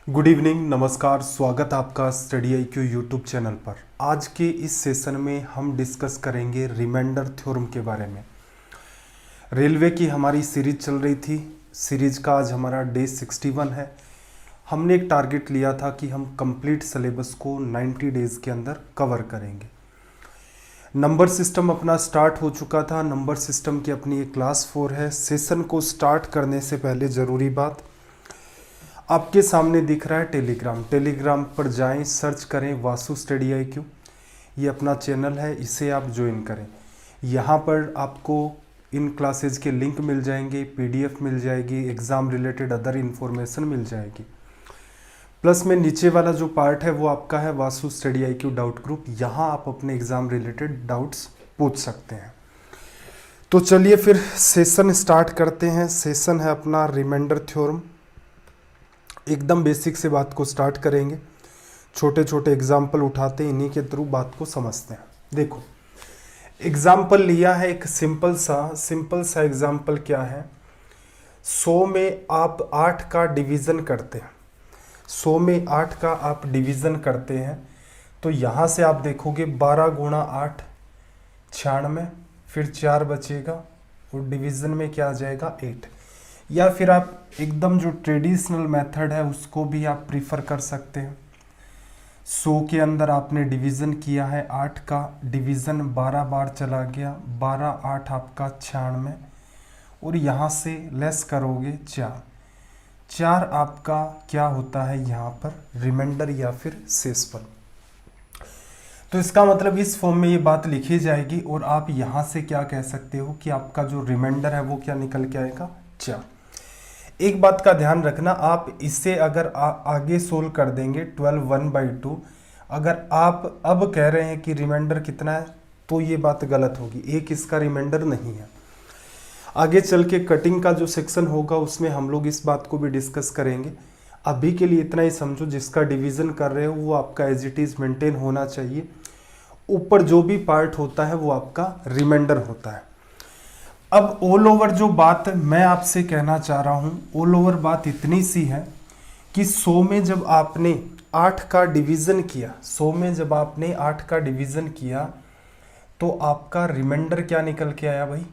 Good evening, नमस्कार। स्वागत आपका स्टडी IQ यूट्यूब चैनल पर। आज के इस सेशन में हम डिस्कस करेंगे रिमाइंडर थ्योरम के बारे में। रेलवे की हमारी सीरीज चल रही थी। सीरीज का आज हमारा डे 61 है। हमने एक टारगेट लिया था कि हम कंप्लीट सिलेबस को 90 डेज़ के अंदर कवर करेंगे। नंबर सिस्टम अपना स्टार्ट हो चुका था। नंबर सिस्टम की अपनी एक क्लास 4 है। सेशन को स्टार्ट करने से पहले ज़रूरी बात, आपके सामने दिख रहा है टेलीग्राम पर जाएं, सर्च करें वासु स्टडी IQ। ये अपना चैनल है, इसे आप ज्वाइन करें। यहाँ पर आपको इन क्लासेज के लिंक मिल जाएंगे, PDF मिल जाएगी, एग्ज़ाम रिलेटेड अदर इन्फॉर्मेशन मिल जाएगी। प्लस में नीचे वाला जो पार्ट है वो आपका है Vasu study IQ doubt group. यहाँ आप अपने एग्ज़ाम रिलेटेड डाउट्स पूछ सकते हैं। तो चलिए फिर सेशन स्टार्ट करते हैं। सेशन है अपना रिमाइंडर थ्योरम। एकदम बेसिक से बात को स्टार्ट करेंगे, छोटे छोटे एग्जाम्पल उठाते हैं, इन्हीं के थ्रू बात को समझते हैं। देखो, एग्जाम्पल लिया है एक सिंपल सा एग्जाम्पल। क्या है, 100 में आप 8 का डिवीज़न करते हैं। 100 में 8 का आप डिवीज़न करते हैं तो यहाँ से आप देखोगे 12 गुणा 8 96, फिर 4 बचेगा और डिवीज़न में क्या आ जाएगा 8। या फिर आप एकदम जो ट्रेडिशनल मेथड है उसको भी आप प्रीफर कर सकते हैं। 100 के अंदर आपने डिवीज़न किया है, 8 का डिवीज़न 12 बार चला गया, 12 8 आपका 96 और यहाँ से लेस करोगे 4 आपका क्या होता है यहाँ पर रिमाइंडर या फिर शेषफल। तो इसका मतलब इस फॉर्म में ये बात लिखी जाएगी और आप यहाँ से क्या कह सकते हो कि आपका जो रिमाइंडर है वो क्या निकल के आएगा 4। एक बात का ध्यान रखना, आप इसे अगर आगे सोल्व कर देंगे 12 1/2, अगर आप अब कह रहे हैं कि रिमाइंडर कितना है तो ये बात गलत होगी। एक इसका रिमाइंडर नहीं है। आगे चल के कटिंग का जो सेक्शन होगा उसमें हम लोग इस बात को भी डिस्कस करेंगे। अभी के लिए इतना ही समझो, जिसका डिवीज़न कर रहे हो वो आपका एज इट इज़ मेंटेन होना चाहिए। ऊपर जो भी पार्ट होता है वो आपका रिमाइंडर होता है। अब ऑल ओवर जो बात मैं आपसे कहना चाह रहा हूँ, ऑल ओवर बात इतनी सी है कि 100 में जब आपने 8 का डिवीज़न किया, 100 में जब आपने 8 का डिवीज़न किया तो आपका रिमाइंडर क्या निकल के आया भाई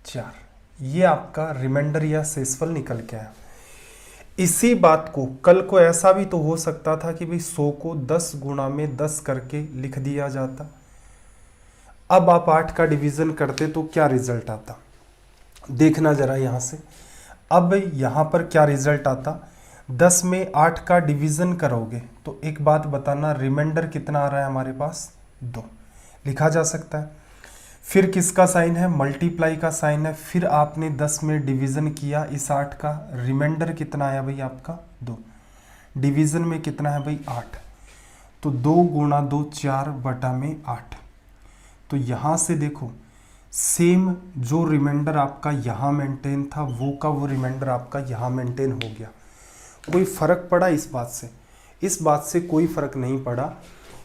4। ये आपका रिमाइंडर या शेषफल निकल के आया। इसी बात को कल को ऐसा भी तो हो सकता था कि भाई 100 को 10 गुणा में 10 करके लिख दिया जाता। अब आप 8 का डिवीज़न करते तो क्या रिजल्ट आता, देखना जरा यहाँ से। अब यहाँ पर क्या रिजल्ट आता, 10 में 8 का डिवीज़न करोगे तो एक बात बताना, रिमाइंडर कितना आ रहा है हमारे पास 2, लिखा जा सकता है। फिर किसका साइन है, मल्टीप्लाई का साइन है। फिर आपने 10 में डिवीज़न किया इस 8 का, रिमाइंडर कितना आया भाई आपका 2, डिवीज़न में कितना है भाई 8, तो 2 गुणा 2 4/8। तो यहाँ से देखो सेम जो रिमाइंडर आपका यहाँ मेंटेन था वो का वो रिमाइंडर आपका यहाँ मेंटेन हो गया। कोई फ़र्क पड़ा इस बात से? इस बात से कोई फ़र्क नहीं पड़ा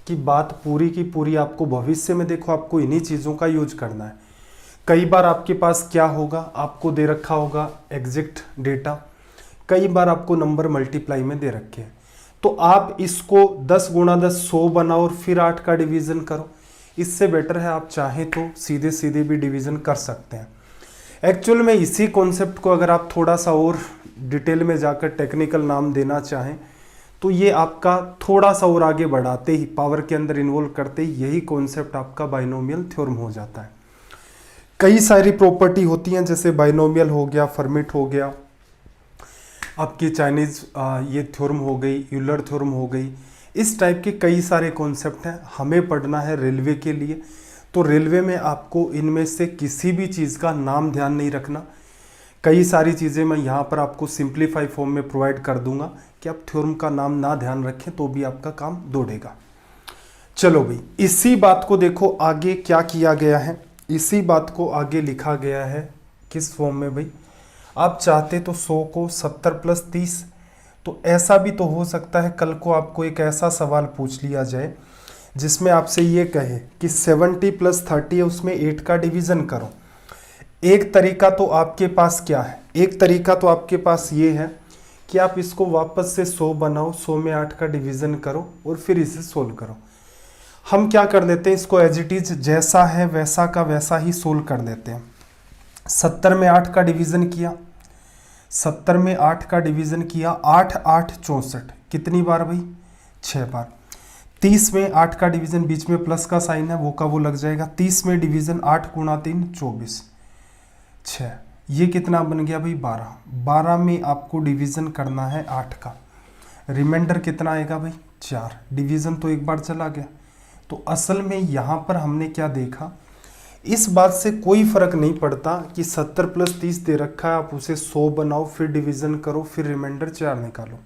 कि बात पूरी की पूरी आपको भविष्य में देखो आपको इन्हीं चीज़ों का यूज करना है। कई बार आपके पास क्या होगा, आपको दे रखा होगा एग्जैक्ट डेटा, कई बार आपको नंबर मल्टीप्लाई में दे रखे हैं। तो आप इसको 10 गुणा 10 100 बनाओ और फिर 8 का डिवीज़न करो। इससे बेटर है आप चाहें तो सीधे सीधे भी डिवीज़न कर सकते हैं। एक्चुअल में इसी कॉन्सेप्ट को अगर आप थोड़ा सा और डिटेल में जाकर टेक्निकल नाम देना चाहें तो ये आपका थोड़ा सा और आगे बढ़ाते ही पावर के अंदर इन्वॉल्व करते ही यही कॉन्सेप्ट आपका बाइनोमियल थ्योरम हो जाता है। कई सारी प्रॉपर्टी होती हैं, जैसे बाइनोमियल हो गया, फर्मिट हो गया, आपकी चाइनीज़ ये थ्योरम हो गई, यूलर थ्योरम हो गई। इस टाइप के कई सारे कॉन्सेप्ट हैं। हमें पढ़ना है रेलवे के लिए, तो रेलवे में आपको इनमें से किसी भी चीज़ का नाम ध्यान नहीं रखना। कई सारी चीज़ें मैं यहाँ पर आपको सिंप्लीफाई फॉर्म में प्रोवाइड कर दूंगा कि आप थ्योरम का नाम ना ध्यान रखें तो भी आपका काम दौड़ेगा। चलो भाई, इसी बात को देखो आगे क्या किया गया है, इसी बात को आगे लिखा गया है किस फॉर्म में भाई। आप चाहते तो 100 को 70 + 30, तो ऐसा भी तो हो सकता है कल को आपको एक ऐसा सवाल पूछ लिया जाए जिसमें आपसे ये कहे कि 70 + 30 है, उसमें 8 का डिवीज़न करो। एक तरीका तो आपके पास क्या है, एक तरीका तो आपके पास ये है कि आप इसको वापस से 100 बनाओ, 100 में 8 का डिवीज़न करो और फिर इसे सोल्व करो। हम क्या कर देते हैं, इसको एज इट इज जैसा है वैसा का वैसा ही सोल्व कर देते हैं। 70 में 8 का डिवीज़न किया, 70 में 8 का डिवीज़न किया, 8 8 64, कितनी बार भाई, 6 बार। 30 में 8 का डिवीज़न, बीच में प्लस का साइन है वो का वो लग जाएगा। 30 में डिवीज़न 8 गुणा 3 24, 6, ये कितना बन गया भाई 12। 12 में आपको डिवीज़न करना है 8 का, रिमाइंडर कितना आएगा भाई 4, डिवीज़न तो एक बार चला गया। तो असल में यहाँ पर हमने क्या देखा, इस बात से कोई फर्क नहीं पड़ता कि 70 + 30 दे रखा है, आप उसे 100 बनाओ, फिर डिवीज़न करो, फिर रिमाइंडर 4 निकालो।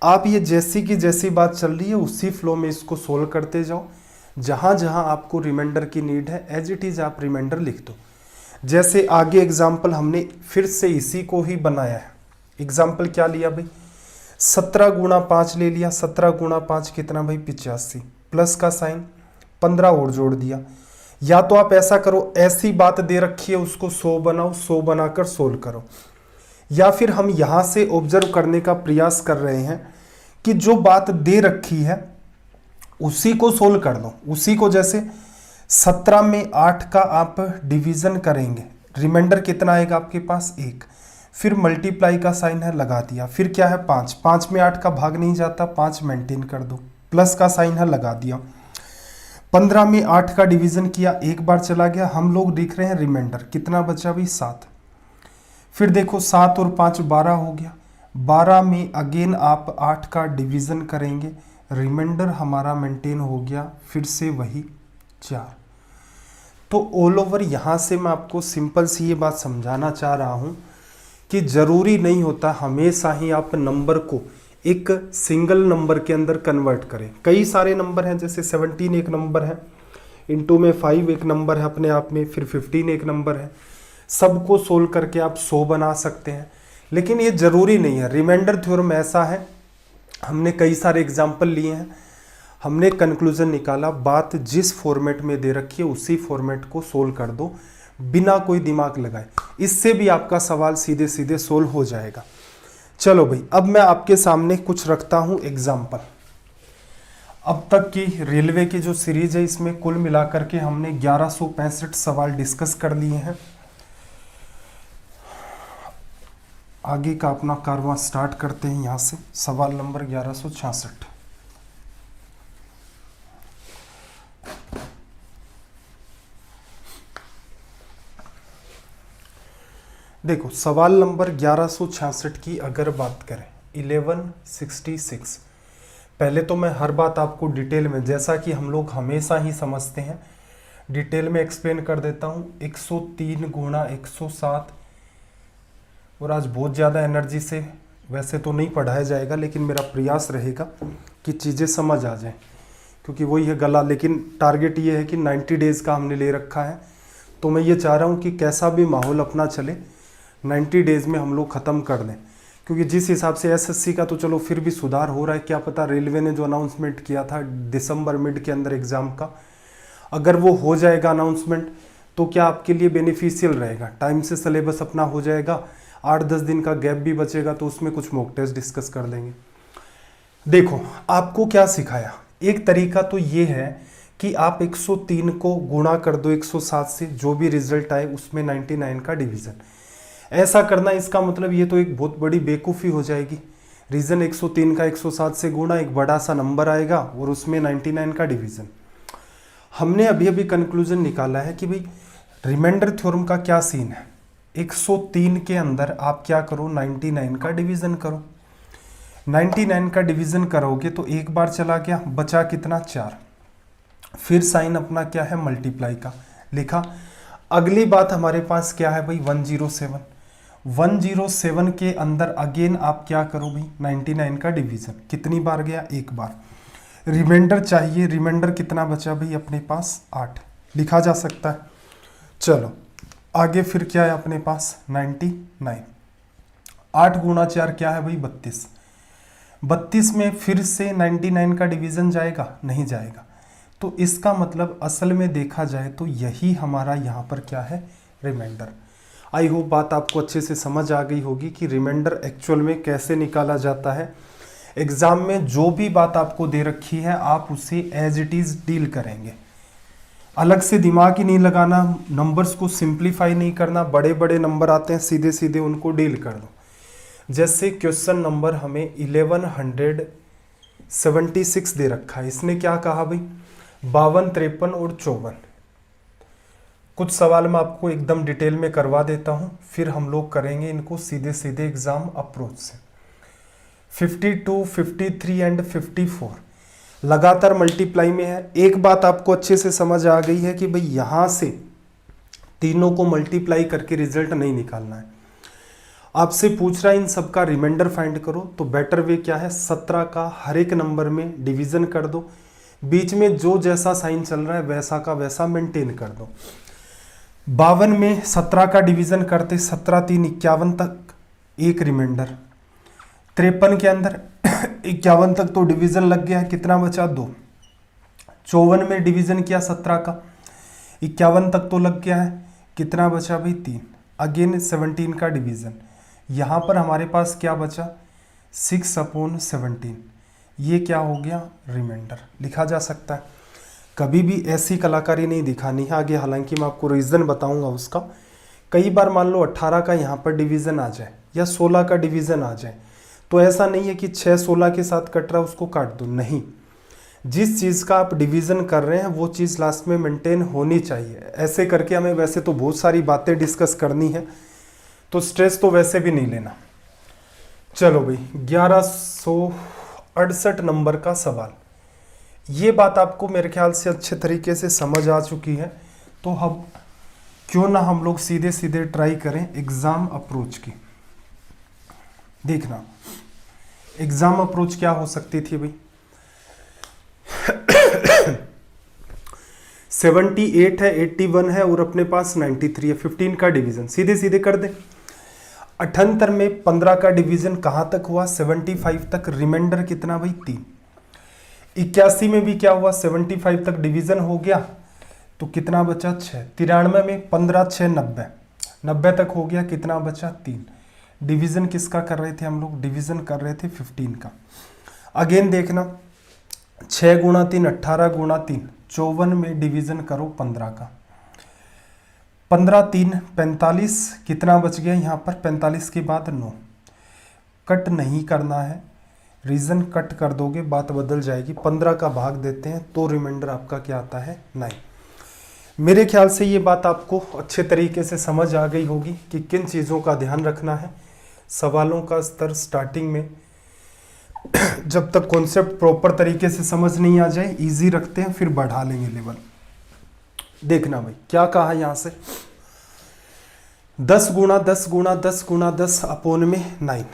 आप ये जैसी की जैसी बात चल रही है उसी फ्लो में इसको सोल्व करते जाओ। जहाँ जहाँ आपको रिमाइंडर की नीड है एज इट इज़ आप रिमाइंडर लिख दो। जैसे आगे एग्जाम्पल हमने फिर से इसी को ही बनाया है। एग्जाम्पल क्या लिया भाई, 17 गुणा 5 ले लिया। 17 गुणा 5 कितना भाई 85, प्लस का साइन, 15 और जोड़ दिया। या तो आप ऐसा करो, ऐसी बात दे रखी है उसको 100 बनाओ, 100 बनाकर सोल्व करो। या फिर हम यहाँ से ऑब्जर्व करने का प्रयास कर रहे हैं कि जो बात दे रखी है उसी को सोल्व कर दो। उसी को जैसे 17 में 8 का आप डिवीज़न करेंगे, रिमाइंडर कितना आएगा आपके पास 1, फिर मल्टीप्लाई का साइन है लगा दिया, फिर क्या है 5, 5 में 8 का भाग नहीं जाता, 5 मेंटेन कर दो, प्लस का साइन है लगा दिया। 15 में 8 का डिवीज़न किया, एक बार चला गया, हम लोग देख रहे हैं रिमाइंडर कितना बचा भाई 7। फिर देखो 7 और 5 12 हो गया। 12 में अगेन आप 8 का डिवीज़न करेंगे, रिमाइंडर हमारा मेंटेन हो गया फिर से वही 4। तो ऑल ओवर यहाँ से मैं आपको सिंपल सी ये बात समझाना चाह रहा हूँ कि ज़रूरी नहीं होता हमेशा ही आप नंबर को एक सिंगल नंबर के अंदर कन्वर्ट करें। कई सारे नंबर हैं, जैसे 17 एक नंबर है, इनटू में 5 एक नंबर है अपने आप में, फिर 15 एक नंबर है। सबको सोल्व करके आप 100 बना सकते हैं, लेकिन ये ज़रूरी नहीं है। रिमाइंडर थ्योरम ऐसा है, हमने कई सारे एग्जाम्पल लिए हैं, हमने कंक्लूजन निकाला, बात जिस फॉर्मेट में दे रखी है उसी फॉर्मेट को सोल्व कर दो बिना कोई दिमाग लगाए। इससे भी आपका सवाल सीधे सीधे सोल्व हो जाएगा। चलो भाई, अब मैं आपके सामने कुछ रखता हूं एग्जाम्पल। अब तक की रेलवे की जो सीरीज है इसमें कुल मिलाकर के हमने 1165 सवाल डिस्कस कर लिए हैं। आगे का अपना कारवां स्टार्ट करते हैं यहाँ से। सवाल नंबर 1166। देखो, सवाल नंबर 1166 की अगर बात करें, 1166, पहले तो मैं हर बात आपको डिटेल में, जैसा कि हम लोग हमेशा ही समझते हैं, डिटेल में एक्सप्लेन कर देता हूँ। 103 गुणा 107, और आज बहुत ज़्यादा एनर्जी से वैसे तो नहीं पढ़ाया जाएगा, लेकिन मेरा प्रयास रहेगा कि चीज़ें समझ आ जाएं, क्योंकि वही है गला। लेकिन टारगेट ये है कि 90 डेज़ का हमने ले रखा है, तो मैं ये चाह रहा हूँ कि कैसा भी माहौल अपना चले 90 डेज़ में हम लोग ख़त्म कर दें। क्योंकि जिस हिसाब से एसएससी का तो चलो फिर भी सुधार हो रहा है, क्या पता रेलवे ने जो अनाउंसमेंट किया था दिसंबर मिड के अंदर एग्ज़ाम का, अगर वो हो जाएगा अनाउंसमेंट तो क्या आपके लिए बेनिफिशियल रहेगा, टाइम से सिलेबस अपना हो जाएगा, 8-10 दिन का गैप भी बचेगा, तो उसमें कुछ मॉक टेस्ट डिस्कस कर देंगे। देखो, आपको क्या सिखाया, एक तरीका तो ये है कि आप 103 को गुणा कर दो 107 से, जो भी रिजल्ट आए उसमें 99 का डिवीज़न। ऐसा करना, इसका मतलब ये तो एक बहुत बड़ी बेवकूफ़ी हो जाएगी। रीज़न 103 का 107 से गुणा, एक बड़ा सा नंबर आएगा और उसमें 99 का डिवीज़न। हमने अभी अभी कंक्लूजन निकाला है कि भाई रिमाइंडर थ्योरम का क्या सीन है। 103 के अंदर आप क्या करो, 99 का डिवीज़न करो। 99 का डिवीज़न करोगे तो एक बार चला गया, बचा कितना 4, फिर साइन अपना क्या है मल्टीप्लाई का लिखा। अगली बात हमारे पास क्या है भाई 107। 107 के अंदर अगेन आप क्या करो भाई 99 का डिवीज़न, कितनी बार गया, एक बार। रिमाइंडर चाहिए, रिमाइंडर कितना बचा भाई अपने पास 8, लिखा जा सकता है। चलो आगे फिर क्या है अपने पास 99। 8 गुणा 4 क्या है भाई 32। 32 में फिर से 99 का डिवीज़न जाएगा, नहीं जाएगा। तो इसका मतलब असल में देखा जाए तो यही हमारा यहाँ पर क्या है रिमाइंडर। आई होप बात आपको अच्छे से समझ आ गई होगी कि रिमाइंडर एक्चुअल में कैसे निकाला जाता है। एग्ज़ाम में जो भी बात आपको दे रखी है आप उसे एज इट इज़ डील करेंगे, अलग से दिमाग ही नहीं लगाना, नंबर्स को सिंप्लीफाई नहीं करना। बड़े बड़े नंबर आते हैं सीधे सीधे उनको डील कर दो। जैसे क्वेश्चन नंबर हमें 1176 दे रखा है, इसने क्या कहा भाई 52, 53 और 54। कुछ सवाल मैं आपको एकदम डिटेल में करवा देता हूं, फिर हम लोग करेंगे इनको सीधे सीधे एग्जाम अप्रोच से। 52, 53 एंड 54 लगातार मल्टीप्लाई में है। एक बात आपको अच्छे से समझ आ गई है कि भाई यहां से तीनों को मल्टीप्लाई करके रिजल्ट नहीं निकालना है। आपसे पूछ रहा है इन सबका रिमाइंडर फाइंड करो, तो बेटर वे क्या है 17 का हर एक नंबर में डिवीजन कर दो, बीच में जो जैसा साइन चल रहा है वैसा का वैसा मेंटेन कर दो। 52 में 17 का डिवीजन करते 17 3 51 तक एक रिमाइंडर। 53 के अंदर 51 तक तो डिवीजन लग गया है, कितना बचा 2। 54 में डिवीजन किया 17 का, 51 तक तो लग गया है, कितना बचा भाई 3। अगेन 17 का डिवीजन, यहाँ पर हमारे पास क्या बचा 6/17। ये क्या हो गया रिमाइंडर, लिखा जा सकता है। कभी भी ऐसी कलाकारी नहीं दिखानी है आगे, हालांकि मैं आपको रीज़न बताऊंगा उसका। कई बार मान लो 18 का यहाँ पर डिवीज़न आ जाए या 16 का डिवीज़न आ जाए, तो ऐसा नहीं है कि 6 16 के साथ कट रहा है उसको काट दो, नहीं। जिस चीज़ का आप डिवीज़न कर रहे हैं वो चीज़ लास्ट में मेंटेन होनी चाहिए। ऐसे करके हमें वैसे तो बहुत सारी बातें डिस्कस करनी है, तो स्ट्रेस तो वैसे भी नहीं लेना। चलो भाई 1168 नंबर का सवाल, ये बात आपको मेरे ख्याल से अच्छे तरीके से समझ आ चुकी है, तो हम क्यों ना हम लोग सीधे सीधे ट्राई करें एग्जाम अप्रोच की। देखना एग्जाम अप्रोच क्या हो सकती थी भाई 78 है, 81 है और अपने पास 93 है। 15 का डिवीजन सीधे सीधे कर दे। 78 में 15 का डिवीजन कहां तक हुआ 75 तक, रिमाइंडर कितना भाई 3। 81 में भी क्या हुआ 75 तक डिवीजन हो गया, तो कितना बचा 6। 93 में 15 6 90, 90 तक हो गया, कितना बचा 3। डिवीजन किसका कर रहे थे हम लोग, डिवीजन कर रहे थे 15 का। अगेन देखना 6 गुणा 3 18 गुणा 3 54 में डिवीजन करो 15 का। 15 3 45, कितना बच गया यहाँ पर 45 के बाद 9। कट नहीं करना है, रीजन कट कर दोगे बात बदल जाएगी। 15 का भाग देते हैं तो रिमाइंडर आपका क्या आता है 9। मेरे ख्याल से ये बात आपको अच्छे तरीके से समझ आ गई होगी कि किन चीज़ों का ध्यान रखना है। सवालों का स्तर स्टार्टिंग में जब तक कॉन्सेप्ट प्रॉपर तरीके से समझ नहीं आ जाए इजी रखते हैं, फिर बढ़ा लेंगे लेवल। देखना भाई क्या कहा यहाँ से 10 गुणा 10 गुणा 10 गुणा 10 अपोन में 9।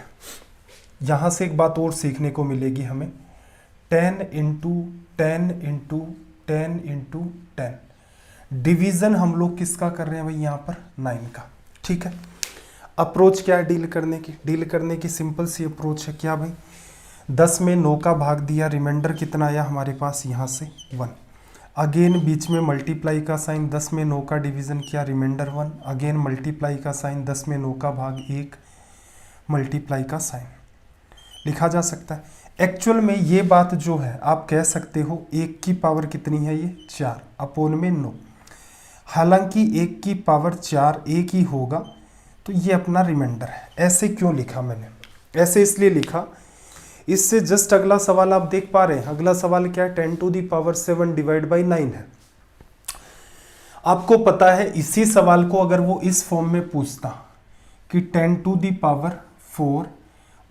यहाँ से एक बात और सीखने को मिलेगी हमें, 10 इंटू 10 इंटू 10 इंटू 10। डिवीजन हम लोग किसका कर रहे हैं भाई यहाँ पर 9 का, ठीक है। अप्रोच क्या है डील करने की, डील करने की सिंपल सी अप्रोच है क्या भाई 10 में 9 का भाग दिया, रिमाइंडर कितना आया हमारे पास यहाँ से 1। अगेन बीच में मल्टीप्लाई का साइन, 10 में 9 का डिवीजन किया, रिमाइंडर 1। अगेन मल्टीप्लाई का साइन, 10 में 9 का भाग 1, मल्टीप्लाई का साइन, लिखा जा सकता है। एक्चुअल में ये बात जो है आप कह सकते हो 1 की पावर कितनी है ये 4 अपोन में 9। हालांकि 1 की पावर 4 1 ही होगा, तो ये अपना रिमाइंडर है। ऐसे क्यों लिखा मैंने, ऐसे इसलिए लिखा, इससे जस्ट अगला सवाल आप देख पा रहे हैं। अगला सवाल क्या है 10 to the power 7 divide by 9 है। आपको पता है इसी सवाल को अगर वो इस फॉर्म में पूछता कि 10 टू द पावर 4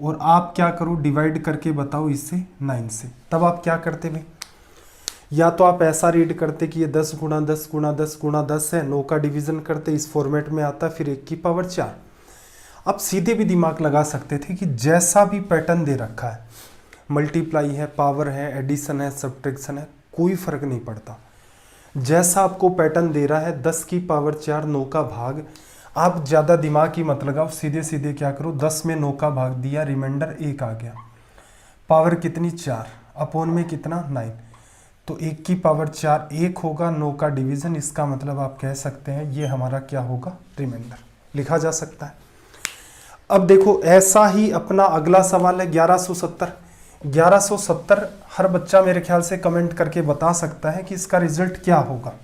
और आप क्या करो डिवाइड करके बताओ इससे 9 से, तब आप क्या करते भाई, या तो आप ऐसा रीड करते कि ये 10 गुणा 10 गुणा 10 गुणा 10 है, 9 का डिवीजन करते, इस फॉर्मेट में आता, फिर 1 की पावर 4। आप सीधे भी दिमाग लगा सकते थे कि जैसा भी पैटर्न दे रखा है, मल्टीप्लाई है, पावर है, एडिशन है, सब्ट्रैक्शन है, कोई फर्क नहीं पड़ता। जैसा आपको पैटर्न दे रहा है 10 की पावर 4 9 का भाग, आप ज़्यादा दिमाग की मत लगाओ, सीधे सीधे क्या करो 10 में 9 का भाग दिया, रिमाइंडर 1 आ गया, पावर कितनी 4 अपोन में कितना 9, तो 1 की पावर 4 1 होगा, 9 का डिवीजन, इसका मतलब आप कह सकते हैं ये हमारा क्या होगा रिमाइंडर। लिखा जा सकता है। अब देखो ऐसा ही अपना अगला सवाल है 1170। 1170 हर बच्चा मेरे ख्याल से कमेंट करके बता सकता है कि इसका रिजल्ट क्या होगा।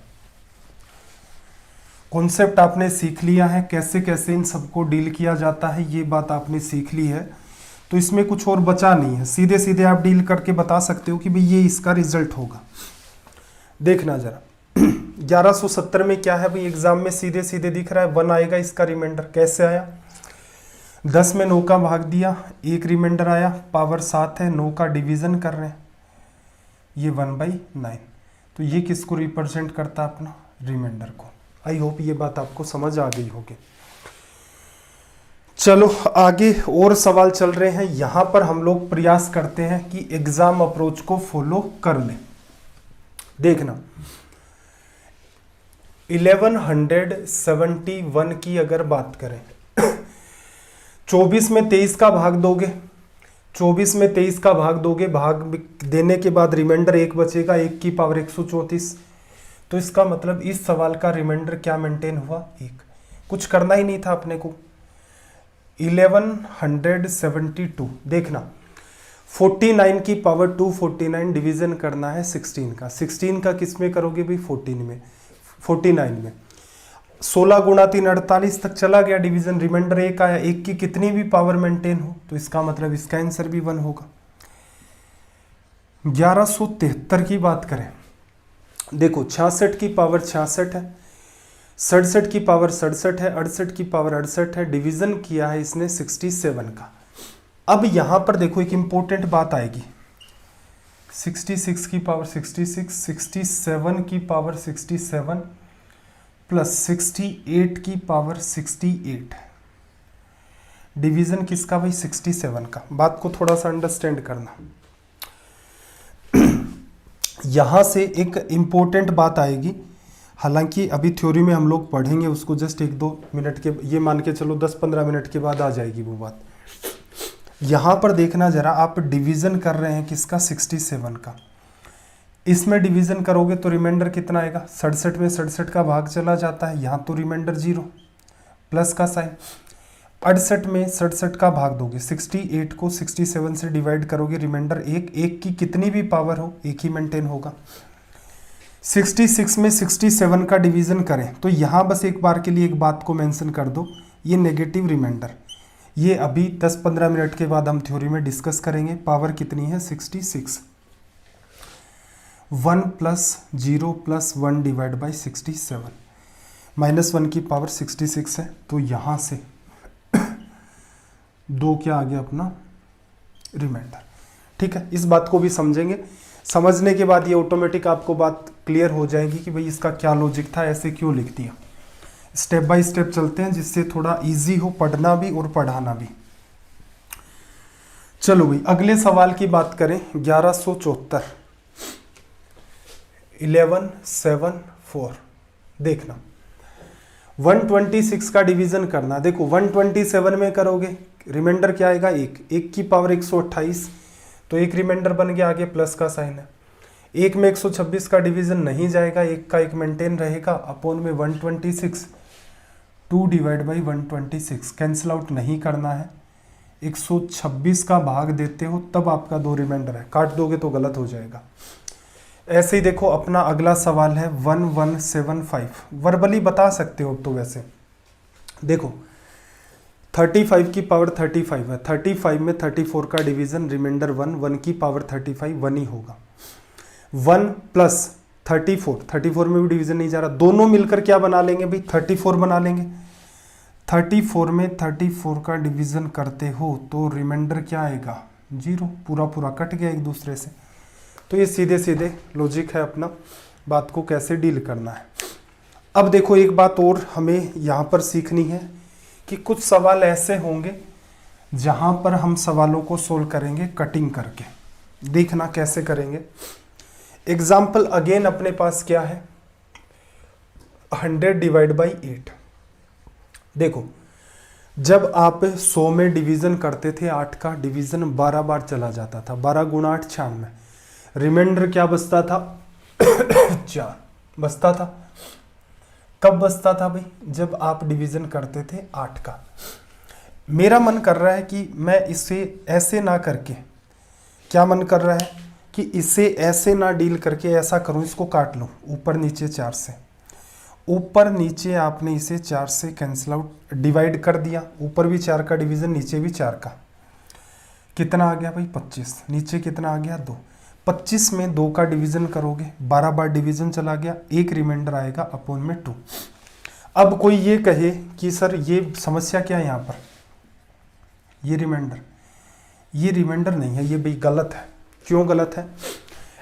कॉन्सेप्ट आपने सीख लिया है, कैसे कैसे इन सबको डील किया जाता है ये बात आपने सीख ली है, तो इसमें कुछ और बचा नहीं है। सीधे सीधे आप डील करके बता सकते हो कि भाई ये इसका रिजल्ट होगा। देखना जरा 1170 में क्या है भाई, एग्जाम में सीधे सीधे दिख रहा है 1 आएगा इसका रिमाइंडर। कैसे आया, 10 में 9 का भाग दिया, एक रिमाइंडर आया, पावर 7 है, 9 का डिवीजन कर रहे हैं, ये 1/9। तो ये किसको रिप्रेजेंट करता है, अपना रिमाइंडर को। आई होप ये बात आपको समझ आ गई होगी। चलो आगे और सवाल चल रहे हैं। यहां पर हम लोग प्रयास करते हैं कि एग्जाम अप्रोच को फॉलो कर लें। देखना 1171 की अगर बात करें 24 में 23 का भाग दोगे, 24 में 23 का भाग दोगे, भाग देने के बाद रिमाइंडर 1 बचेगा, 1 की पावर 134। तो इसका मतलब इस सवाल का रिमाइंडर क्या मेंटेन हुआ, 1। कुछ करना ही नहीं था अपने को। 1172 देखना 49 की पावर 249 डिवीजन करना है 16 का। 16 का किस में करोगे भाई, 49 में। 16 गुणा 3 48 तक चला गया डिवीजन, रिमाइंडर 1 आया। 1 की कितनी भी पावर मेंटेन हो तो इसका मतलब इसका आंसर भी 1 होगा। 1173 की बात करें, देखो 66 की पावर 66 है, 67 की पावर 67 है, 68 की पावर 68 है, डिवीजन किया है इसने 67 का। अब यहां पर देखो एक इंपॉर्टेंट बात आएगी, 66 की पावर 66, 67 की पावर 67 प्लस 68 की पावर 68, डिवीजन किसका भाई, 67 का। बात को थोड़ा सा अंडरस्टैंड करना। यहां से एक इंपॉर्टेंट बात आएगी, हालांकि अभी थ्योरी में हम लोग पढ़ेंगे उसको, जस्ट 1-2 मिनट के, ये मान के चलो 10-15 मिनट के बाद आ जाएगी वो बात। यहां पर देखना जरा, आप डिवीजन कर रहे हैं किसका, 67 का। इसमें डिवीजन करोगे तो रिमाइंडर कितना आएगा, 67 में 67 का भाग चला जाता है, यहाँ तो रिमाइंडर 0 प्लस का साइन। 68 में 67 का भाग दोगे, 68 को 67 से डिवाइड करोगे, रिमाइंडर 1। 1 की कितनी भी पावर हो 1 ही मेंटेन होगा। 66 में 67 का डिवीजन करें तो यहाँ बस एक बार के लिए एक बात को मेंशन कर दो, ये नेगेटिव रिमाइंडर, ये अभी 10-15 मिनट के बाद हम थ्योरी में डिस्कस करेंगे। पावर कितनी है, 66। 1 + 0 + 1 डिवाइड बाई 67, -1 की पावर 66 है, तो यहाँ से 2 क्या आ गया अपना रिमाइंडर। ठीक है, इस बात को भी समझेंगे। समझने के बाद ये ऑटोमेटिक आपको बात क्लियर हो जाएगी कि भाई इसका क्या लॉजिक था, ऐसे क्यों लिख दिया। स्टेप बाय स्टेप चलते हैं जिससे थोड़ा इजी हो पढ़ना भी और पढ़ाना भी। चलो भाई अगले सवाल की बात करें, 1174, 1174 देखना 126 का डिवीजन करना। देखो 127 में करोगे, रिमाइंडर क्या आएगा, 1 की पावर 128, तो एक रिमाइंडर बन गया, आगे प्लस का साइन है। 1 में 126 का डिवीजन नहीं जाएगा, 1 का 1 मेंटेन रहेगा, अपॉन में 126, 2 डिवाइड बाई 126, कैंसिल आउट नहीं करना है। 126 का भाग देते हो तब आपका 2 रिमाइंडर है, काट दोगे तो गलत हो जाएगा। ऐसे ही देखो अपना अगला सवाल है 1175, वर्बली बता सकते हो तो। वैसे देखो 35 की पावर 35 है, 35 में 34 का डिवीजन, रिमाइंडर 1, 1 की पावर 35 1 ही होगा। 1 + 34 में भी डिवीजन नहीं जा रहा, दोनों मिलकर क्या बना लेंगे भाई, 34 बना लेंगे। 34 में 34 का डिवीजन करते हो तो रिमाइंडर क्या आएगा, 0, पूरा कट गया एक दूसरे से। तो ये सीधे सीधे लॉजिक है अपना, बात को कैसे डील करना है। अब देखो एक बात और हमें यहाँ पर सीखनी है कि कुछ सवाल ऐसे होंगे जहाँ पर हम सवालों को सोल्व करेंगे कटिंग करके। देखना कैसे करेंगे। एग्जाम्पल अगेन अपने पास क्या है, 100 डिवाइड बाई 8। देखो जब आप 100 में डिवीजन करते थे, 8 का डिवीजन 12 बार चला जाता था, 12 गुणा 8 96, रिमाइंडर क्या बचता था 4 बचता था। कब बचता था भाई? जब आप डिवीजन करते थे 8 का। मेरा मन कर रहा है कि मैं इसे ऐसे ना करके, क्या मन कर रहा है कि इसे ऐसे ना डील करके ऐसा करूं, इसको काट लूं ऊपर नीचे 4 से। ऊपर नीचे आपने इसे 4 से कैंसिल आउट, डिवाइड कर दिया, ऊपर भी 4 का डिवीजन, नीचे भी 4 का। कितना आ गया भाई? 25। नीचे कितना आ गया? 2। 25 में 2 का डिवीजन करोगे, 12 बार डिवीजन चला गया, एक रिमाइंडर आएगा अपॉन में 2। अब कोई ये कहे कि सर ये समस्या क्या है यहाँ पर, ये रिमाइंडर नहीं है, ये भाई गलत है। क्यों गलत है?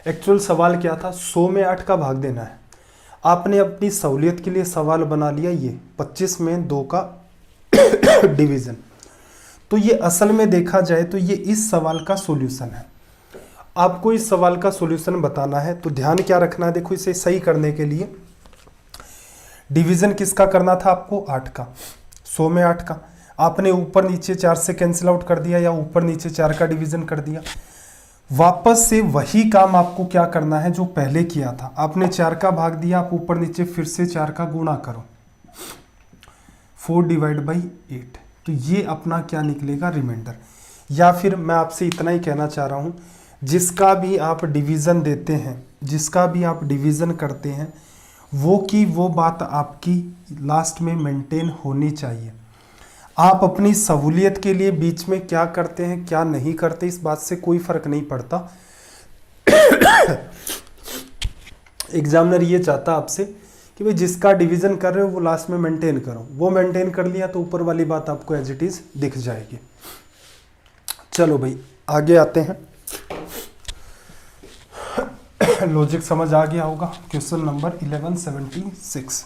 एक्चुअल सवाल क्या था? 100 में 8 का भाग देना है। आपने अपनी सहूलियत के लिए सवाल बना लिया ये 25 में 2 का डिवीजन। तो ये असल में देखा जाए तो ये इस सवाल का सॉल्यूशन है। आपको इस सवाल का सॉल्यूशन बताना है तो ध्यान क्या रखना है, देखो इसे सही करने के लिए डिवीजन किसका करना था आपको? 8 का। 100 में 8 का आपने ऊपर नीचे 4 से कैंसिल आउट कर दिया या ऊपर नीचे 4 का डिवीजन कर दिया। वापस से वही काम आपको क्या करना है जो पहले किया था। आपने 4 का भाग दिया, आप ऊपर नीचे फिर से 4 का गुणा करो, 4 डिवाइड बाई 8। तो ये अपना क्या निकलेगा? रिमाइंडर। या फिर मैं आपसे इतना ही कहना चाह रहा हूँ, जिसका भी आप डिवीज़न देते हैं, जिसका भी आप डिवीज़न करते हैं, वो की वो बात आपकी लास्ट में मेंटेन होनी चाहिए। आप अपनी सहूलियत के लिए बीच में क्या करते हैं क्या नहीं करते, इस बात से कोई फर्क नहीं पड़ता। एग्जामिनर ये चाहता आपसे कि भाई जिसका डिवीजन कर रहे हो वो लास्ट में मेंटेन करो। वो मेंटेन कर लिया तो ऊपर वाली बात आपको एज इट इज दिख जाएगी। चलो भाई आगे आते हैं। लॉजिक समझ आ गया होगा। Question number 1176।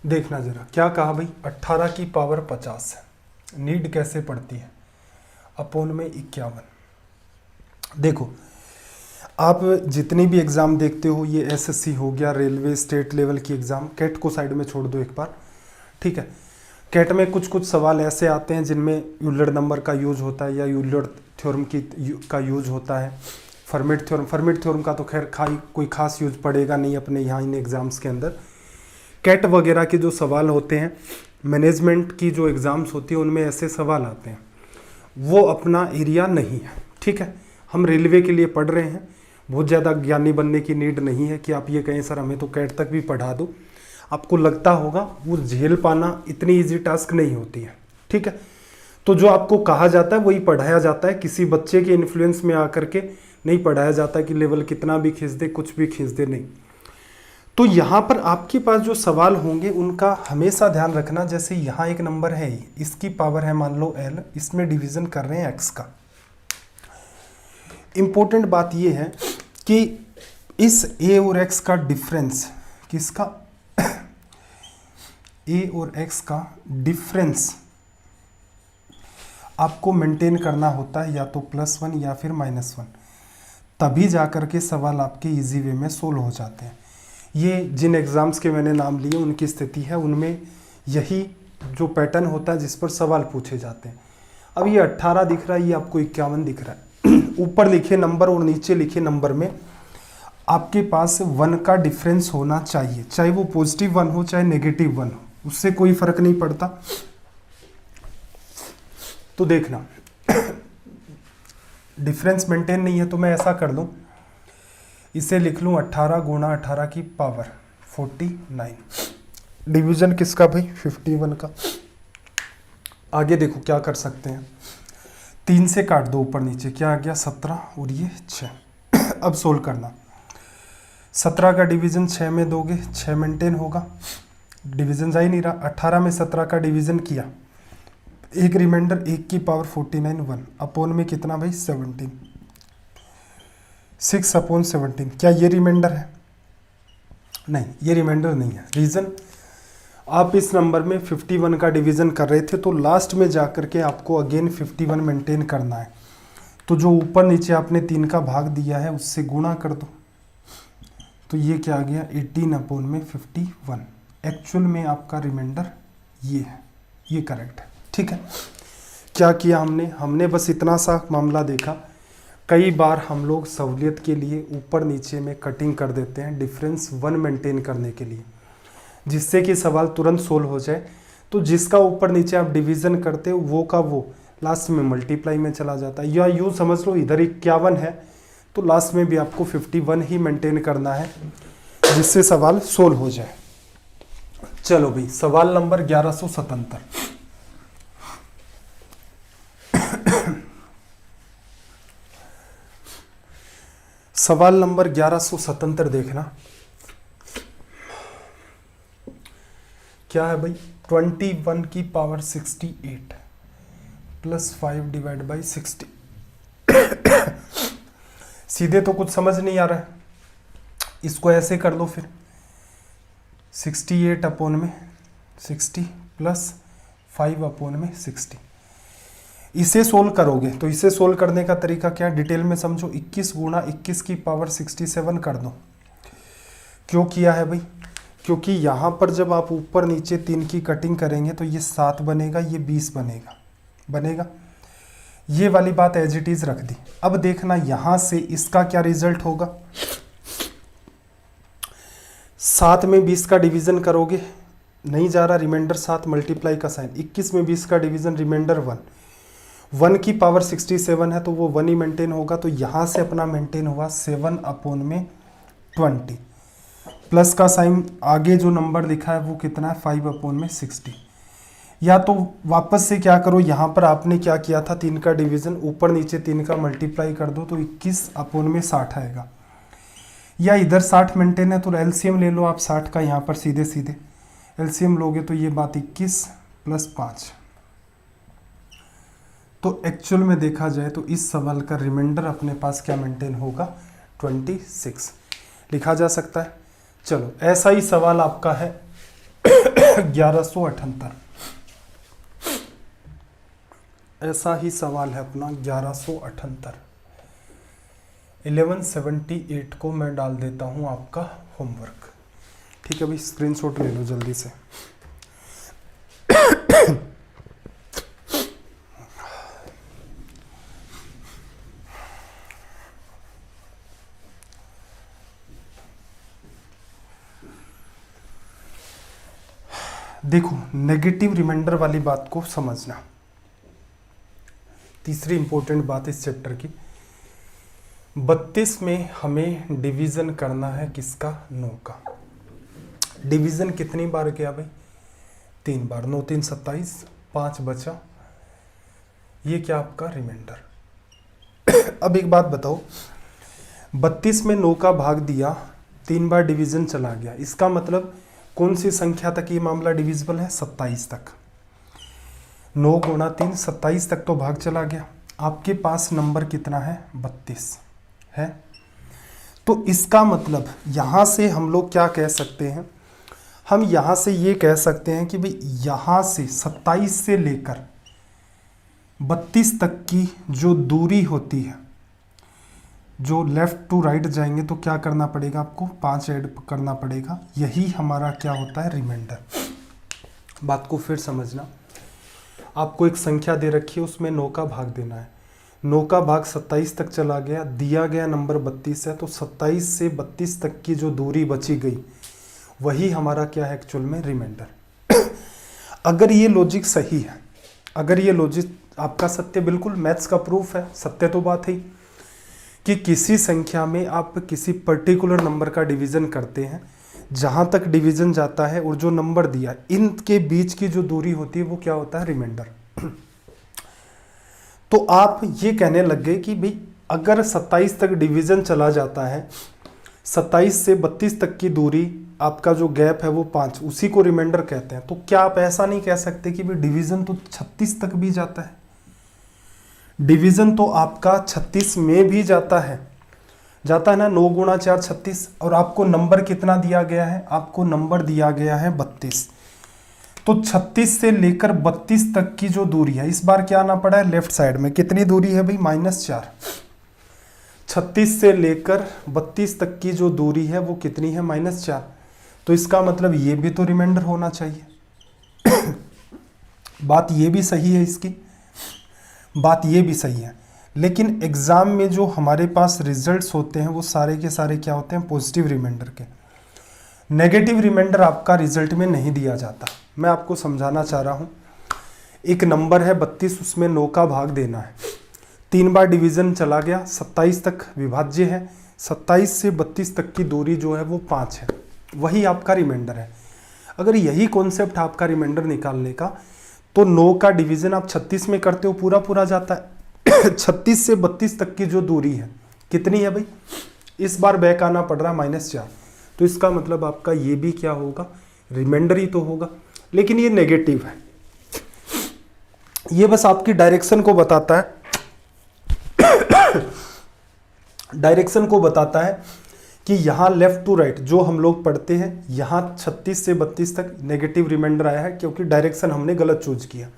देखना जरा क्या कहा भाई, 18 की पावर 50 है, नीड कैसे पड़ती है? अपोन में 51। देखो आप जितनी भी एग्ज़ाम देखते हो, ये एसएससी हो गया, रेलवे, स्टेट लेवल की एग्ज़ाम, कैट को साइड में छोड़ दो एक बार, ठीक है। कैट में कुछ कुछ सवाल ऐसे आते हैं जिनमें यूलर नंबर का यूज होता है या यूलर थ्योरम का यूज होता है। फर्मेट थ्योरम का तो खैर कोई खास यूज पड़ेगा नहीं अपने यहाँ इन एग्ज़ाम्स के अंदर। कैट वगैरह के जो सवाल होते हैं, मैनेजमेंट की जो एग्ज़ाम्स होती है उनमें ऐसे सवाल आते हैं, वो अपना एरिया नहीं है, ठीक है। हम रेलवे के लिए पढ़ रहे हैं, बहुत ज़्यादा ज्ञानी बनने की नीड नहीं है कि आप ये कहें सर हमें तो कैट तक भी पढ़ा दो। आपको लगता होगा वो झेल पाना इतनी इजी टास्क नहीं होती है, ठीक है। तो जो आपको कहा जाता है वही पढ़ाया जाता है, किसी बच्चे के इन्फ्लुएंस में आकर के नहीं पढ़ाया जाता कि लेवल कितना भी खींच दे, कुछ भी खींच दे, नहीं। तो यहाँ पर आपके पास जो सवाल होंगे उनका हमेशा ध्यान रखना। जैसे यहाँ एक नंबर है, इसकी पावर है मान लो l, इसमें डिवीजन कर रहे हैं x का। इंपॉर्टेंट बात ये है कि इस a और x का डिफरेंस, किसका? a और x का डिफरेंस आपको मेंटेन करना होता है, या तो +1 या फिर -1, तभी जाकर के सवाल आपके इजी वे में सोल्व हो जाते हैं। ये जिन एग्ज़ाम्स के मैंने नाम लिए उनकी स्थिति है, उनमें यही जो पैटर्न होता है जिस पर सवाल पूछे जाते हैं। अब ये 18 दिख रहा है, ये आपको 51 दिख रहा है। ऊपर लिखे नंबर और नीचे लिखे नंबर में आपके पास 1 का डिफरेंस होना चाहिए, चाहे वो पॉजिटिव 1 हो चाहे नेगेटिव 1 हो, उससे कोई फर्क नहीं पड़ता। तो देखना डिफरेंस मेंटेन नहीं है तो मैं ऐसा कर दूं, इसे लिख लूं 18 गुणा 18 की पावर 49। डिवीजन किसका भाई? 51 का। आगे देखो क्या कर सकते हैं, 3 से काट दो ऊपर नीचे, क्या आ गया? 17 और ये 6। अब सोल्व करना, 17 का डिवीजन 6 में दोगे, 6 मेंटेन होगा, डिवीजन जा ही नहीं रहा। 18 में 17 का डिवीजन किया, एक रिमाइंडर, 1 की पावर 49, 1 अपोन में कितना भाई? 17, 6/17। क्या ये रिमाइंडर है? नहीं, ये रिमाइंडर नहीं है। रीज़न, आप इस नंबर में 51 का डिवीज़न कर रहे थे तो लास्ट में जाकर के आपको अगेन 51 मेंटेन करना है। तो जो ऊपर नीचे आपने 3 का भाग दिया है उससे गुणा कर दो, तो ये क्या आ गया? 18/51। एक्चुअल में आपका रिमाइंडर ये है, ये करेक्ट है, ठीक है। क्या किया हमने बस इतना सा मामला देखा। कई बार हम लोग सहूलियत के लिए ऊपर नीचे में कटिंग कर देते हैं डिफरेंस 1 मेंटेन करने के लिए, जिससे कि सवाल तुरंत सोल्व हो जाए। तो जिसका ऊपर नीचे आप डिवीज़न करते हो वो का वो लास्ट में मल्टीप्लाई में चला जाता है, या यूँ समझ लो इधर 51 है तो लास्ट में भी आपको 51 ही मेंटेन करना है, जिससे सवाल सोल्व हो जाए। चलो भाई, सवाल नंबर 1177। सवाल नंबर 1177 देखना क्या है भाई। 21 की पावर 68 प्लस 5 डिवाइड बाई 60। सीधे तो कुछ समझ नहीं आ रहा है, इसको ऐसे कर लो फिर। 68 अपॉन में 60 प्लस 5 अपॉन में 60। इसे सोल्व करोगे तो इसे सोल्व करने का तरीका क्या है, डिटेल में समझो। 21 गुणा 21 की पावर 67 कर दो। क्यों किया है भाई, क्योंकि यहाँ पर जब आप ऊपर नीचे 3 की कटिंग करेंगे तो ये 7 बनेगा, ये 20 बनेगा। ये वाली बात एज इट इज रख दी। अब देखना यहाँ से इसका क्या रिजल्ट होगा। 7 में 20 का डिवीजन करोगे, नहीं जा रहा, रिमाइंडर 7, मल्टीप्लाई का साइन। 21 में 20 का डिवीजन, रिमाइंडर 1 की पावर 67 है तो वो 1 ही मेंटेन होगा। तो यहाँ से अपना मेंटेन हुआ 7 अपॉन में 20 प्लस का साइन, आगे जो नंबर लिखा है वो कितना है 5 अपॉन में 60। या तो वापस से क्या करो, यहाँ पर आपने क्या किया था 3 का डिवीजन, ऊपर नीचे 3 का मल्टीप्लाई कर दो तो 21 अपॉन में 60 आएगा। या इधर 60 मेंटेन है तो एलसीएम ले लो आप 60 का, यहाँ पर सीधे एलसीएम लोगे तो ये बात 21 प्लस 5। तो एक्चुअल में देखा जाए तो इस सवाल का रिमाइंडर अपने पास क्या मेंटेन होगा 26 लिखा जा सकता है। चलो ऐसा ही सवाल आपका है 1178। ऐसा ही सवाल है अपना 1178। 1178 को मैं डाल देता हूं आपका होमवर्क। ठीक है भाई, स्क्रीनशॉट ले लो जल्दी से। देखो, नेगेटिव रिमाइंडर वाली बात को समझना। तीसरी इंपॉर्टेंट बात इस चैप्टर की, 32 में हमें डिवीजन करना है किसका, 9 का। डिवीजन कितनी बार किया भाई, 3 बार। 9 3 27, 5 बचा, ये क्या आपका रिमाइंडर। अब एक बात बताओ, 32 में 9 का भाग दिया, 3 बार डिवीजन चला गया, इसका मतलब कौन सी संख्या तक ये मामला डिविजिबल है, 27 तक। 9 गुणा 3 27 तक तो भाग चला गया। आपके पास नंबर कितना है, 32 है। तो इसका मतलब यहाँ से हम लोग क्या कह सकते हैं, हम यहाँ से ये कह सकते हैं कि भाई यहाँ से 27 से लेकर 32 तक की जो दूरी होती है, जो लेफ्ट टू राइट जाएंगे तो क्या करना पड़ेगा आपको, 5 ऐड करना पड़ेगा। यही हमारा क्या होता है, रिमाइंडर। बात को फिर समझना, आपको एक संख्या दे रखी है, उसमें 9 का भाग देना है। 9 का भाग 27 तक चला गया, दिया गया नंबर 32 है, तो 27 से 32 तक की जो दूरी बची गई वही हमारा क्या है एक्चुअल में, रिमाइंडर। अगर ये लॉजिक सही है, अगर ये लॉजिक आपका सत्य, बिल्कुल मैथ्स का प्रूफ है, सत्य तो बात है कि किसी संख्या में आप किसी पर्टिकुलर नंबर का डिवीजन करते हैं, जहां तक डिवीजन जाता है और जो नंबर दिया इनके बीच की जो दूरी होती है वो क्या होता है, रिमाइंडर। तो आप ये कहने लग गए कि भाई अगर 27 तक डिवीजन चला जाता है, 27 से 32 तक की दूरी आपका जो गैप है वो 5, उसी को रिमाइंडर कहते हैं। तो क्या आप ऐसा नहीं कह सकते कि भाई डिवीजन तो 36 तक भी जाता है, डिवीजन तो आपका 36 में भी जाता है ना। 9 गुणा 4 36, और आपको नंबर कितना दिया गया है, आपको नंबर दिया गया है 32। तो 36 से लेकर 32 तक की जो दूरी है, इस बार क्या आना पड़ा है, लेफ्ट साइड में कितनी दूरी है भाई, -4। 36 से लेकर 32 तक की जो दूरी है वो कितनी है, -4। तो इसका मतलब ये भी तो रिमाइंडर होना चाहिए। बात ये भी सही है इसकी। बात ये भी सही है, लेकिन एग्ज़ाम में जो हमारे पास रिजल्ट्स होते हैं वो सारे के सारे क्या होते हैं, पॉजिटिव रिमाइंडर के। नेगेटिव रिमाइंडर आपका रिजल्ट में नहीं दिया जाता। मैं आपको समझाना चाह रहा हूँ, एक नंबर है 32, उसमें 9 का भाग देना है, 3 बार डिवीज़न चला गया, 27 तक विभाज्य है, 27 से 32 तक की दूरी जो है वो 5 है, वही आपका रिमाइंडर है। अगर यही कॉन्सेप्ट आपका रिमाइंडर निकालने का, तो 9 का डिवीज़न आप 36 में करते हो, पूरा पूरा जाता है। 36 से 32 तक की जो दूरी है कितनी है भाई, इस बार बैक आना पड़ रहा है -4, तो इसका मतलब आपका ये भी क्या होगा, रिमाइंडर ही तो होगा, लेकिन ये नेगेटिव है। ये बस आपकी डायरेक्शन को बताता है, डायरेक्शन को बताता है कि यहाँ लेफ्ट टू राइट जो हम लोग पढ़ते हैं, यहाँ 36 से 32 तक नेगेटिव रिमाइंडर आया है, क्योंकि डायरेक्शन हमने गलत चूज किया।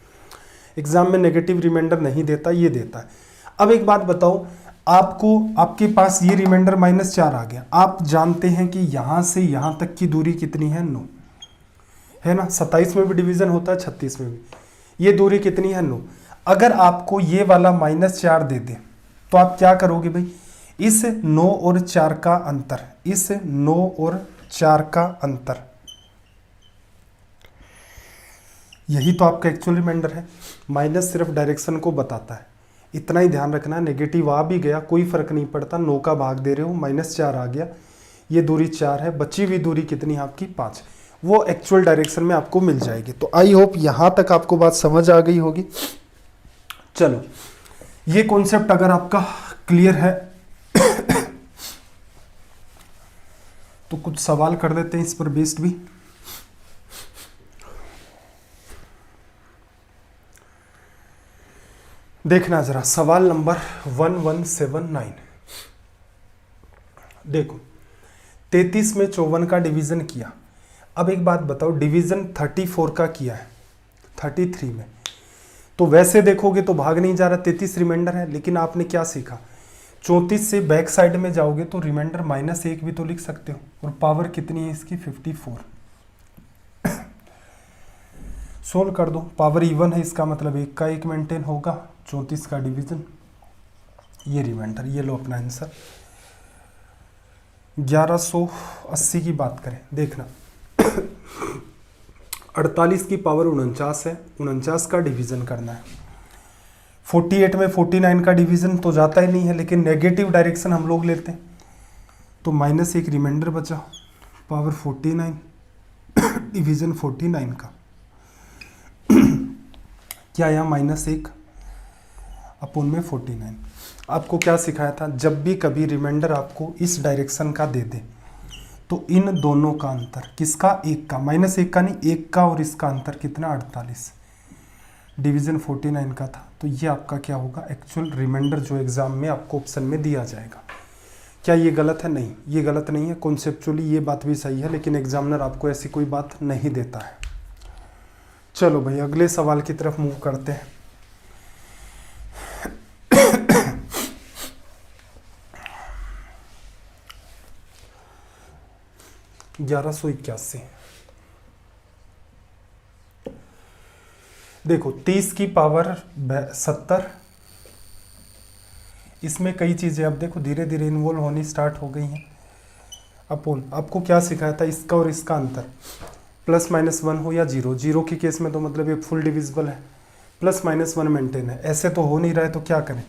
एग्जाम में नेगेटिव रिमाइंडर नहीं देता, ये देता है। अब एक बात बताओ, आपको आपके पास ये रिमाइंडर -4 आ गया, आप जानते हैं कि यहाँ से यहाँ तक की दूरी कितनी है, 9 है ना, 27 में भी डिवीजन होता है, 36 में भी, ये दूरी कितनी है, 9। अगर आपको ये वाला -4 दे दे तो आप क्या करोगे भाई, इस 9 और 4 का अंतर, इस 9 और 4 का अंतर, यही तो आपका एक्चुअल रिमाइंडर है। माइनस सिर्फ डायरेक्शन को बताता है, इतना ही ध्यान रखना। नेगेटिव आ भी गया कोई फर्क नहीं पड़ता, 9 का भाग दे रहे हो, -4 आ गया, ये दूरी 4 है, बची हुई दूरी कितनी है आपकी, 5, वो एक्चुअल डायरेक्शन में आपको मिल जाएगी। तो आई होप यहाँ तक आपको बात समझ आ गई होगी। चलो, ये कॉन्सेप्ट अगर आपका क्लियर है तो कुछ सवाल कर देते हैं इस पर बेस्ड भी। देखना जरा, सवाल नंबर 1179। देखो, 33 में 54 का डिवीजन किया। अब एक बात बताओ, डिवीजन 34 का किया है 33 में, तो वैसे देखोगे तो भाग नहीं जा रहा, 33 रिमाइंडर है, लेकिन आपने क्या सीखा, 34 से बैक साइड में जाओगे तो रिमाइंडर -1 भी तो लिख सकते हो, और पावर कितनी है इसकी, 54। सोल्व कर दो, पावर इवन है, इसका मतलब 1 का 1 मेंटेन होगा, 34 का डिवीजन, ये रिमाइंडर, ये लो अपना आंसर। 1180 की बात करें, देखना 48 की पावर 49 है, 49 का डिवीजन करना है। 48 में 49 का डिवीजन तो जाता ही नहीं है, लेकिन नेगेटिव डायरेक्शन हम लोग लेते हैं, तो -1 रिमाइंडर बचा, पावर 49 डिवीजन 49 का क्या आया, -1 अपोन में 49। आपको क्या सिखाया था, जब भी कभी रिमाइंडर आपको इस डायरेक्शन का दे दे तो इन दोनों का अंतर, किसका, 1 का, -1 का नहीं, 1 का और इसका अंतर कितना, 48, डिवीजन 49 का था। तो ये आपका क्या होगा, एक्चुअल रिमाइंडर जो एग्जाम में आपको ऑप्शन में दिया जाएगा। क्या ये गलत है, नहीं, ये गलत नहीं है, कॉन्सेप्चुअली ये बात भी सही है, लेकिन एग्जामिनर आपको ऐसी कोई बात नहीं देता है। चलो भाई, अगले सवाल की तरफ मूव करते हैं। 1181। देखो, 30 की पावर 70, इसमें कई चीज़ें अब देखो धीरे धीरे इन्वॉल्व होनी स्टार्ट हो गई हैं। अपोन, आपको क्या सिखाया था, इसका और इसका अंतर +-1 हो या 0 के केस में तो मतलब ये फुल डिविजिबल है, +-1 मेंटेन है, ऐसे तो हो नहीं रहा है, तो क्या करें,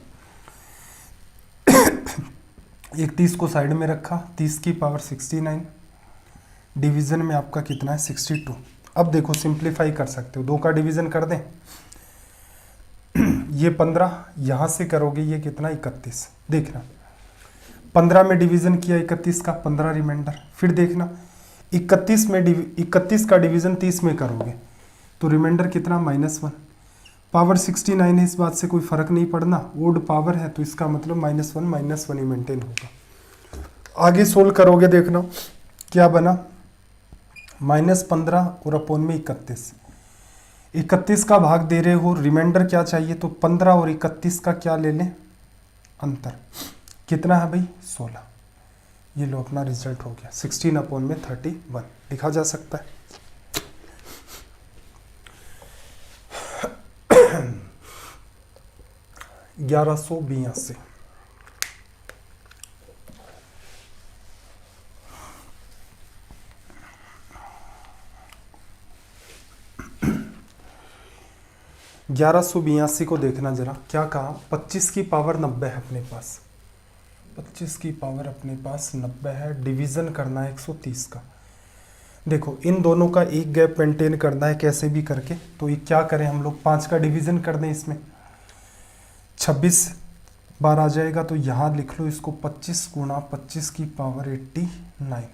एक 30 को साइड में रखा, 30 की पावर 69, डिवीजन में आपका कितना है, 62। अब देखो सिंप्लीफाई कर सकते हो, 2 का डिवीजन कर दें, ये 15, यहाँ से करोगे ये कितना, 31। देखना 15 में डिवीजन किया 31 का, 15 रिमाइंडर। फिर देखना 31 का डिवीजन 30 में करोगे तो रिमाइंडर कितना, -1। पावर 69 है, इस बात से कोई फर्क नहीं पड़ना, ओड पावर है, तो इसका मतलब -1 ही मेंटेन होगा। आगे सोल्व करोगे, देखना क्या बना, -15 और अपोन में 31। 31 का भाग दे रहे हो, रिमाइंडर क्या चाहिए, तो 15 और 31 का क्या ले लें, अंतर, कितना है भाई, 16। ये लो अपना रिजल्ट हो गया, 16 अपोन में 31 लिखा जा सकता है। 1182। ग्यारह सौ बयासी को देखना जरा, क्या कहा, 25 की पावर 90 है अपने पास, 25 की पावर अपने पास 90 है, डिवीज़न करना है 130 का। देखो इन दोनों का एक गैप मेंटेन करना है कैसे भी करके, तो ये क्या करें हम लोग, 5 का डिवीज़न कर दें इसमें, 26 बार आ जाएगा, तो यहाँ लिख लो इसको 25 गुणा 25 की पावर 89।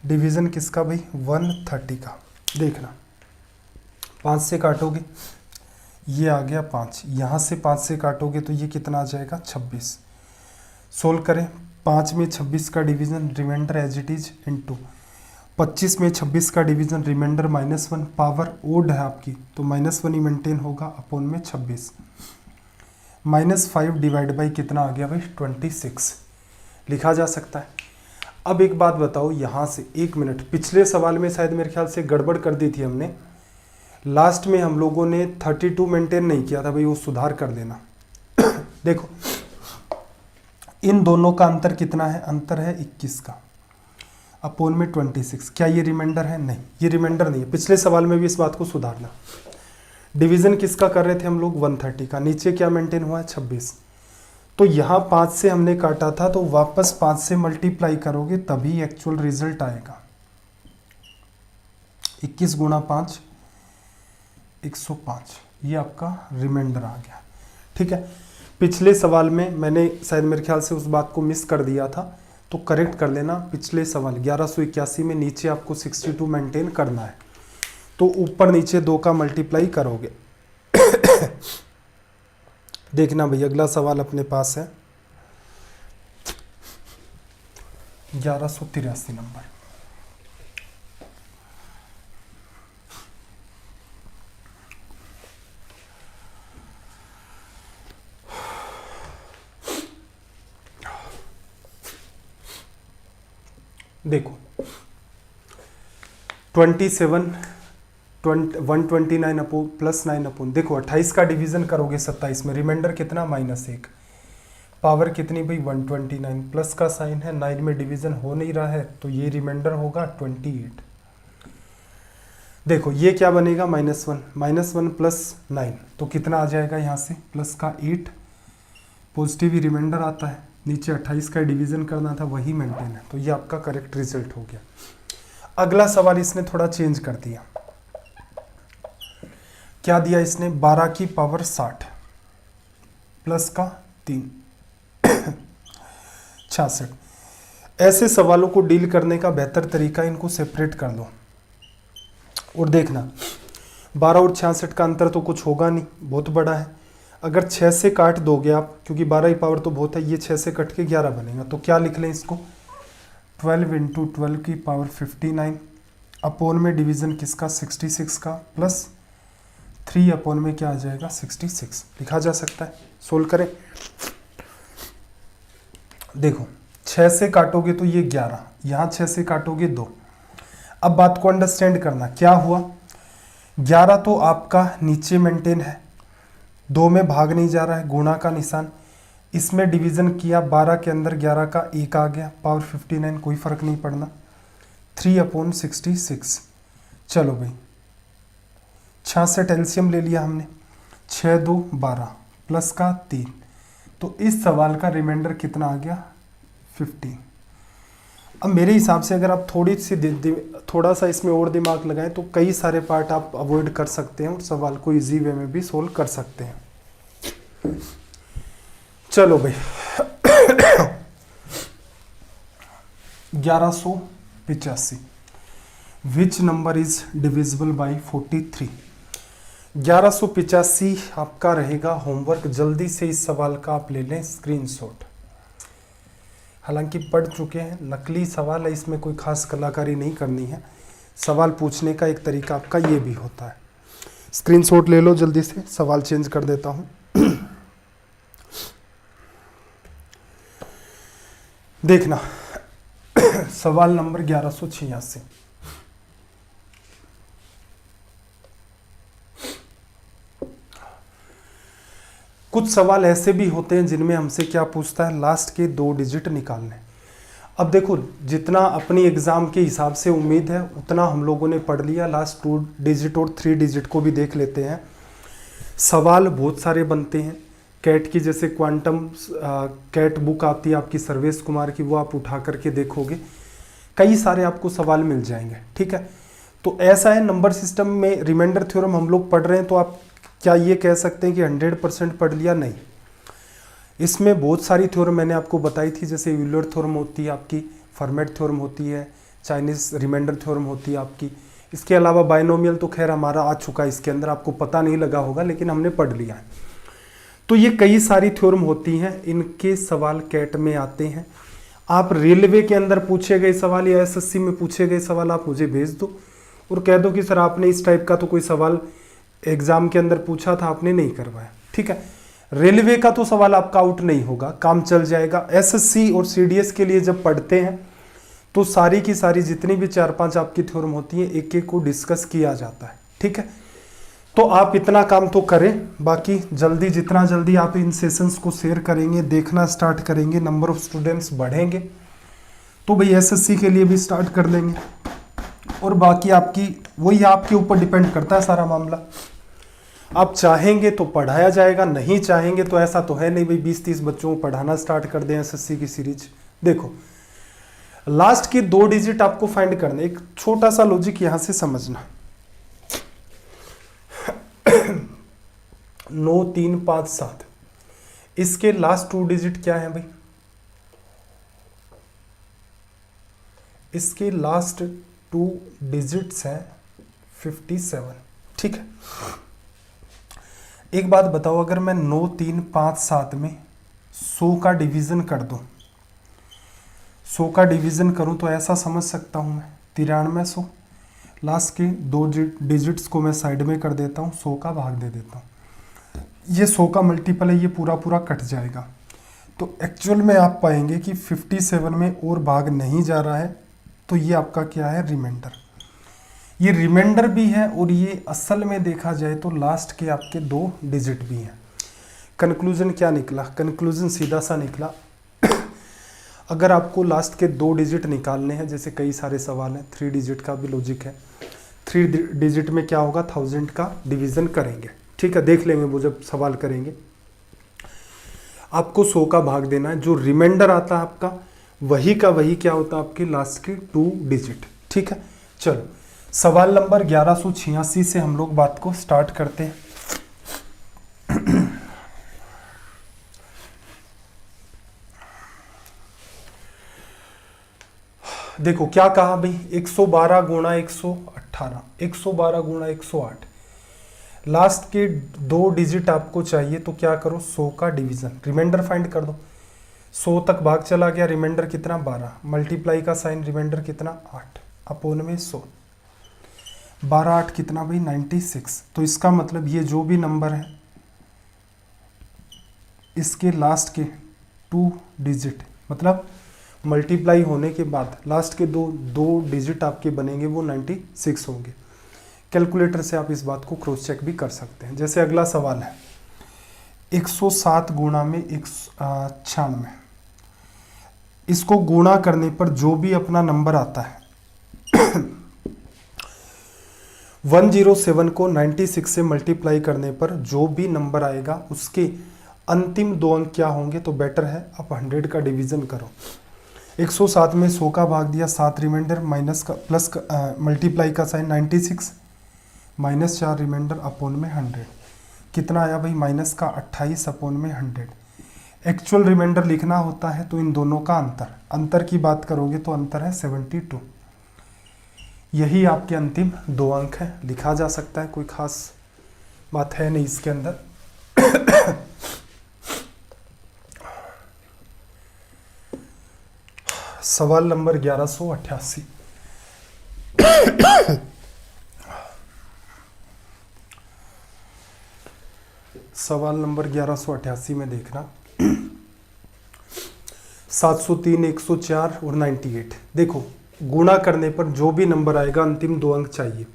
डिवीज़न किसका भाई, 130 का। देखना 5 से काटोगे ये आ गया 5, यहाँ से 5 से काटोगे तो ये कितना आ जाएगा 26। सोल्व करें, 5 में 26 का division, remainder as it is, into 25 में 26 का डिवीज़न, रिमाइंडर -1, पावर ओड है आपकी तो -1 ही मेंटेन होगा, अपॉन में 26, -5 डिवाइड बाई कितना आ गया भाई 26, लिखा जा सकता है। अब एक बात बताओ यहाँ से, 1 मिनट, पिछले सवाल में शायद मेरे ख्याल से गड़बड़ कर दी थी हमने, लास्ट में हम लोगों ने 32 मेंटेन नहीं किया था भाई, वो सुधार कर देना। देखो इन दोनों का अंतर कितना है, अंतर है 21 का, अपॉन में 26। क्या ये रिमाइंडर है, नहीं ये रिमाइंडर नहीं है, पिछले सवाल में भी इस बात को सुधारना। डिवीज़न किसका कर रहे थे हम लोग, 130 का, नीचे क्या मेंटेन हुआ है 26, तो यहाँ 5 से हमने काटा था, तो वापस 5 से मल्टीप्लाई करोगे तभी एक्चुअल रिजल्ट आएगा। 21 गुणा 5 105, ये आपका रिमाइंडर आ गया। ठीक है, पिछले सवाल में मैंने शायद मेरे ख्याल से उस बात को मिस कर दिया था, तो करेक्ट कर लेना। पिछले सवाल 1181 में नीचे आपको 62 मेंटेन करना है, तो ऊपर नीचे 2 का मल्टीप्लाई करोगे। देखना भाई अगला सवाल अपने पास है 1183 नंबर। देखो 129 अपॉन प्लस 9 अपॉन, देखो 28 का डिवीजन करोगे 27 में, रिमाइंडर कितना -1, पावर कितनी भाई 129, प्लस का साइन है, 9 में डिवीजन हो नहीं रहा है, तो ये रिमाइंडर होगा 28। देखो ये क्या बनेगा -1 प्लस 9, तो कितना आ जाएगा यहाँ से, प्लस का 8, पॉजिटिव ही रिमाइंडर आता है, नीचे 28 का डिवीजन करना था वही मेंटेन है, तो ये आपका करेक्ट रिजल्ट हो गया। अगला सवाल इसने थोड़ा चेंज कर दिया, क्या दिया इसने, 12 की पावर 60 प्लस का 3 66। ऐसे सवालों को डील करने का बेहतर तरीका, इनको सेपरेट कर दो और देखना 12 और 66 का अंतर तो कुछ होगा नहीं, बहुत बड़ा है। अगर 6 से काट दोगे आप, क्योंकि 12 की पावर तो बहुत है, ये 6 से कट के 11 बनेगा, तो क्या लिख लें इसको, 12 इंटू 12 की पावर 59, अपॉन में डिवीज़न किसका 66 का, प्लस 3 अपॉन में क्या आ जाएगा 66, लिखा जा सकता है। सोल्व करें, देखो 6 से काटोगे तो ये 11, यहाँ 6 से काटोगे 2। अब बात को अंडरस्टैंड करना, क्या हुआ, 11 तो आपका नीचे मेंटेन है, 2 में भाग नहीं जा रहा है, गुणा का निशान, इसमें डिवीज़न किया, 12 के अंदर 11 का 1 आ गया, पावर 59, कोई फ़र्क नहीं पड़ना, 3 अपॉन 66। चलो भाई 66 एलसीएम ले लिया हमने, 6 2 12 प्लस का 3, तो इस सवाल का रिमाइंडर कितना आ गया 15। अब मेरे हिसाब से अगर आप थोड़ा सा इसमें और दिमाग लगाएं तो कई सारे पार्ट आप अवॉइड कर सकते हैं और सवाल को इजी वे में भी सोल्व कर सकते हैं। चलो भाई 1185, which number is divisible by 43। 1185 आपका रहेगा होमवर्क, जल्दी से इस सवाल का आप ले लें स्क्रीनशॉट। हालांकि पढ़ चुके हैं, नकली सवाल है, इसमें कोई खास कलाकारी नहीं करनी है, सवाल पूछने का एक तरीका आपका ये भी होता है। स्क्रीनशॉट ले लो जल्दी से, सवाल चेंज कर देता हूं। देखना सवाल नंबर 1186, कुछ सवाल ऐसे भी होते हैं जिनमें हमसे क्या पूछता है, लास्ट के 2 डिजिट निकालने। अब देखो, जितना अपनी एग्जाम के हिसाब से उम्मीद है उतना हम लोगों ने पढ़ लिया। लास्ट 2 डिजिट और 3 डिजिट को भी देख लेते हैं। सवाल बहुत सारे बनते हैं कैट की, जैसे क्वांटम कैट बुक आती है आपकी सर्वेश कुमार की, वो आप उठा करके देखोगे, कई सारे आपको सवाल मिल जाएंगे। ठीक है, तो ऐसा है नंबर सिस्टम में रिमाइंडर थ्योरम हम लोग पढ़ रहे हैं, तो आप क्या ये कह सकते हैं कि 100% पढ़ लिया? नहीं, इसमें बहुत सारी थ्योरम मैंने आपको बताई थी, जैसे यूलर थ्योरम होती है आपकी, फर्मेट थ्योरम होती है, चाइनीज रिमाइंडर थ्योरम होती है आपकी। इसके अलावा बाइनोमियल तो खैर हमारा आ चुका है, इसके अंदर आपको पता नहीं लगा होगा, लेकिन हमने पढ़ लिया है। तो ये कई सारी थ्योरम होती हैं, इनके सवाल कैट में आते हैं। आप रेलवे के अंदर पूछे गए सवाल या एसएससी में पूछे गए सवाल आप मुझे भेज दो और कह दो कि सर आपने इस टाइप का तो कोई सवाल एग्जाम के अंदर पूछा था, आपने नहीं करवाया। ठीक है, रेलवे का तो सवाल आपका आउट नहीं होगा, काम चल जाएगा। एसएससी और सीडीएस के लिए जब पढ़ते हैं तो सारी की सारी जितनी भी 4-5 आपकी थ्योरम होती है, एक एक को डिस्कस किया जाता है। ठीक है, तो आप इतना काम तो करें, बाकी जल्दी, जितना जल्दी आप इन सेशंस को शेयर करेंगे, देखना स्टार्ट करेंगे, नंबर ऑफ स्टूडेंट्स बढ़ेंगे तो भाई एसएससी के लिए भी स्टार्ट कर देंगे। और बाकी आपकी वही आपके ऊपर डिपेंड करता है सारा मामला। आप चाहेंगे तो पढ़ाया जाएगा, नहीं चाहेंगे तो ऐसा तो है नहीं भाई 20-30 बच्चों को पढ़ाना स्टार्ट कर दें एसएससी की सीरीज। देखो, लास्ट के 2 डिजिट आपको फाइंड करने, एक छोटा सा लॉजिक यहां से समझना। 9 3 5 7, इसके लास्ट 2 डिजिट क्या है भाई? इसके लास्ट 2 डिजिट्स हैं 57। ठीक है, एक बात बताओ, अगर मैं 9 3 5 7 में 100 का डिवीजन कर दूं, 100 का डिवीजन करूं तो ऐसा समझ सकता हूं मैं 9300। लास्ट के 2 डिजिट्स को मैं साइड में कर देता हूं, 100 का भाग दे देता हूं, ये 100 का मल्टीपल है, ये पूरा पूरा कट जाएगा। तो एक्चुअल में आप पाएंगे कि 57 में और भाग नहीं जा रहा है, तो ये आपका क्या है? रिमाइंडर। ये रिमाइंडर भी है और ये असल में देखा जाए तो लास्ट के आपके 2 डिजिट भी हैं। कंक्लूजन क्या निकला? कंक्लूजन सीधा सा निकला, अगर आपको लास्ट के 2 डिजिट निकालने हैं, जैसे कई सारे सवाल हैं, 3 डिजिट का भी लॉजिक है, 3 डिजिट में क्या होगा? 1000 का डिवीजन करेंगे। ठीक है, देख लेंगे वो जब सवाल करेंगे। आपको 100 का भाग देना है, जो रिमाइंडर आता है आपका वही का वही क्या होता है? आपके लास्ट के 2 डिजिट। ठीक है, चलो सवाल नंबर 1186 से हम लोग बात को स्टार्ट करते हैं। देखो क्या कहा भाई, 112 गुणा 118, 112 गुणा 108, लास्ट के 2 डिजिट आपको चाहिए, तो क्या करो? 100 का डिवीजन, रिमाइंडर फाइंड कर दो। 100 तक भाग चला गया, रिमाइंडर कितना? 12, मल्टीप्लाई का साइन, रिमाइंडर कितना? 8 अपोन में 100, 12 8 कितना भाई? 96। तो इसका मतलब ये जो भी नंबर है इसके लास्ट के 2 डिजिट, मतलब मल्टीप्लाई होने के बाद लास्ट के 2 डिजिट आपके बनेंगे, वो 96 होंगे। कैलकुलेटर से आप इस बात को क्रॉस चेक भी कर सकते हैं। जैसे अगला सवाल है 107 गुणा में 96, इसको गुणा करने पर जो भी अपना नंबर आता है 107 को 96 से मल्टीप्लाई करने पर जो भी नंबर आएगा उसके अंतिम 2 अंक क्या होंगे? तो बेटर है आप 100 का डिवीजन करो। 107 में 100 का भाग दिया, 7 रिमाइंडर, माइनस का प्लस का मल्टीप्लाई का साइन, 96 माइनस 4 रिमाइंडर अपोन में 100, कितना आया भाई? माइनस का 28 अपोन में 100। एक्चुअल रिमाइंडर लिखना होता है तो इन दोनों का अंतर की बात करोगे तो अंतर है 72। यही आपके अंतिम 2 अंक है, लिखा जा सकता है, कोई खास बात है नहीं इसके अंदर। सवाल नंबर 1188, सवाल नंबर 1188 में देखना 703, 104 और 98। देखो गुणा करने पर जो भी नंबर आएगा अंतिम 2 अंक चाहिए,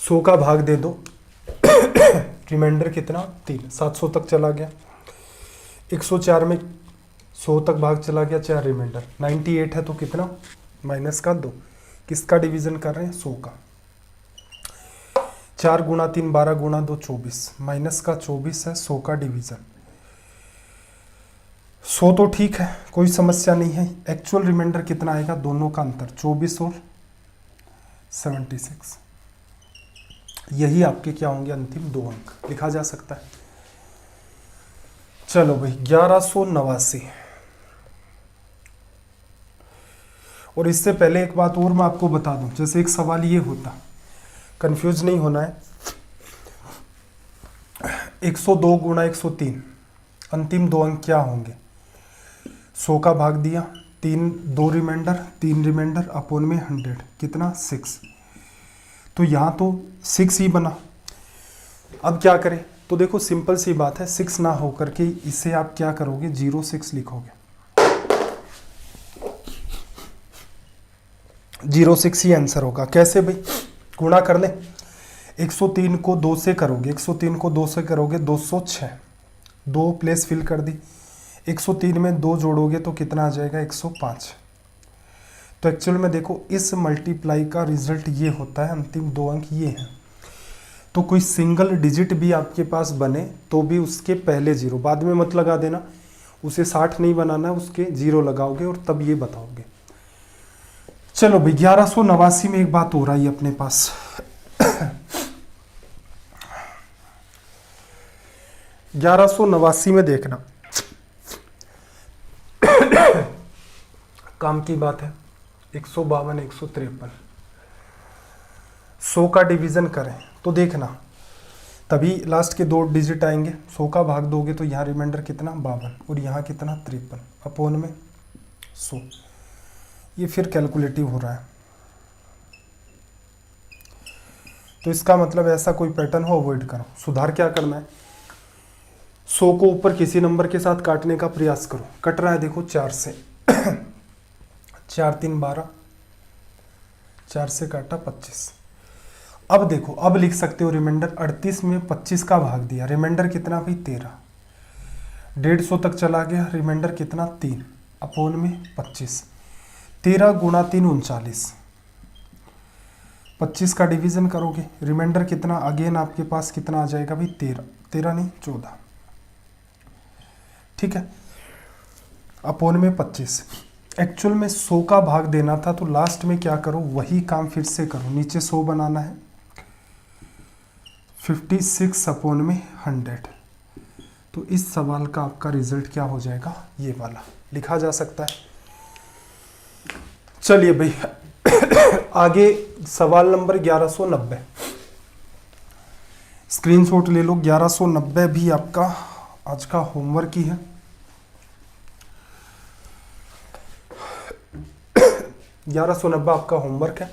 100 का भाग दे दो, रिमाइंडर कितना 3, 700 तक चला गया। 104 में 100 तक भाग चला गया, 4 रिमाइंडर। 98 है तो कितना माइनस का 2, किसका डिवीजन कर रहे हैं 100 का। 4 गुणा 3 12 गुणा 2 24, माइनस का 24 है 100 का डिवीजन। 100 तो ठीक है, कोई समस्या नहीं है। एक्चुअल रिमाइंडर कितना आएगा, दोनों का अंतर 24 और 76, यही आपके क्या होंगे अंतिम 2 अंक, लिखा जा सकता है। चलो भाई 1189। और इससे पहले एक बात और मैं आपको बता दूं, जैसे एक सवाल ये होता, कंफ्यूज नहीं होना है। 102 गुणा 103, अंतिम 2 अंक क्या होंगे, 100 का भाग दिया, 2 रिमाइंडर अपोन में 100, कितना 6। तो यहाँ तो 6 ही बना। अब क्या करें, तो देखो सिंपल सी बात है, 6 ना होकर के इसे आप क्या करोगे 06 लिखोगे। 06 ही आंसर होगा। कैसे भाई, गुणा कर ले। 103 को 2 से करोगे, 103 को 2 से करोगे 206, 2 प्लेस फिल कर दी। 103 में 2 जोड़ोगे तो कितना आ जाएगा 105। तो एक्चुअल में देखो इस मल्टीप्लाई का रिजल्ट ये होता है, अंतिम 2 अंक ये हैं। तो कोई सिंगल डिजिट भी आपके पास बने तो भी उसके पहले 0, बाद में मत लगा देना, उसे 60 नहीं बनाना, उसके 0 लगाओगे और तब ये बताओगे। चलो भाई 1189 में एक बात हो रहा है अपने पास। 1189 में देखना काम की बात है। 152 153, 100 का डिवीजन करें तो देखना तभी लास्ट के 2 डिजिट आएंगे। 100 का भाग दोगे तो यहाँ रिमाइंडर कितना 52 और यहाँ कितना 53 अपोन में 100। ये फिर कैलकुलेटिव हो रहा है, तो इसका मतलब ऐसा कोई पैटर्न हो अवॉइड करो। सुधार क्या करना है, 100 को ऊपर किसी नंबर के साथ काटने का प्रयास करो। कट रहा है देखो 4 से 4 3 12, 4 से काटा 25। अब देखो, अब लिख सकते हो रिमाइंडर 38 में 25 का भाग दिया, रिमाइंडर कितना भाई 13, 150 तक चला गया, रिमाइंडर कितना 3 अपोन में 25। 13 गुणा 3 39, 25 का डिवीजन करोगे, रिमाइंडर कितना अगेन आपके पास कितना आ जाएगा भाई 13 नहीं 14, ठीक है, अपोन में 25। एक्चुअल में 100 का भाग देना था तो लास्ट में क्या करो, वही काम फिर से करो, नीचे 100 बनाना है, 56 अपोन में 100। तो इस सवाल का आपका रिजल्ट क्या हो जाएगा, ये वाला लिखा जा सकता है। चलिए भाई आगे सवाल नंबर 1190, स्क्रीनशॉट ले लो। 1190 भी आपका आज का होमवर्क ही है। 1190 आपका होमवर्क है।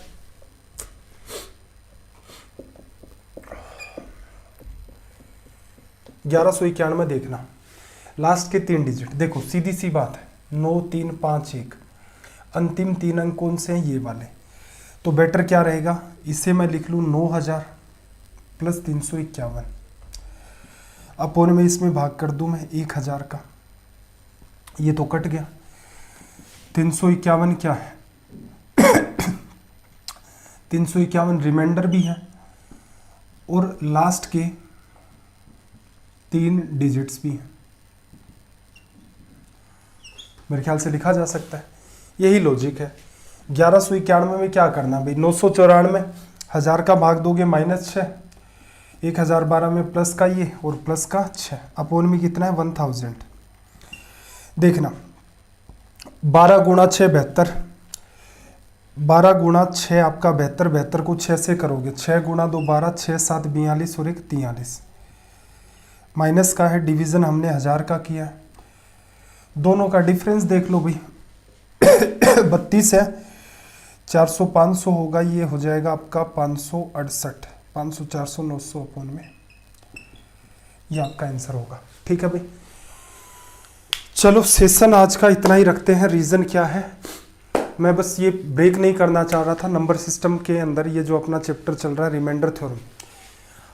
ग्यारह सौ 91 देखना, लास्ट के 3 डिजिट देखो, सीधी सी बात है, 9 3 5 1, अंतिम 3 अंक कौन से हैं, ये वाले। तो बेटर क्या रहेगा, इसे मैं लिख लूँ 9000 प्लस 351 अपोन में इसमें भाग कर दूं मैं 1000 का, ये तो कट गया। 351 क्या है 351 रिमाइंडर भी है और लास्ट के 3 डिजिट्स भी हैं, मेरे ख्याल से लिखा जा सकता है। यही लॉजिक है। 1191 में क्या करना भाई, 994 1000 का भाग दोगे -6, 1012 में प्लस का ये और प्लस का 6 अपोन में कितना है 1000। देखना 12 गुणा 6 72, 12 गुणा 6 आपका 72, 72 को 6 से करोगे, 6 गुणा 2 12, 6 7 42 और 1 43, माइनस का है, डिवीजन हमने 1000 का किया है। दोनों का डिफरेंस देख लो भाई 32 है, 400 500 होगा, ये हो जाएगा आपका 568, 500 400 900 अपोन में, ये आपका आंसर होगा। ठीक है भाई, चलो सेशन आज का इतना ही रखते हैं। रीज़न क्या है, मैं बस ये ब्रेक नहीं करना चाह रहा था। नंबर सिस्टम के अंदर ये जो अपना चैप्टर चल रहा है रिमाइंडर थ्योरम,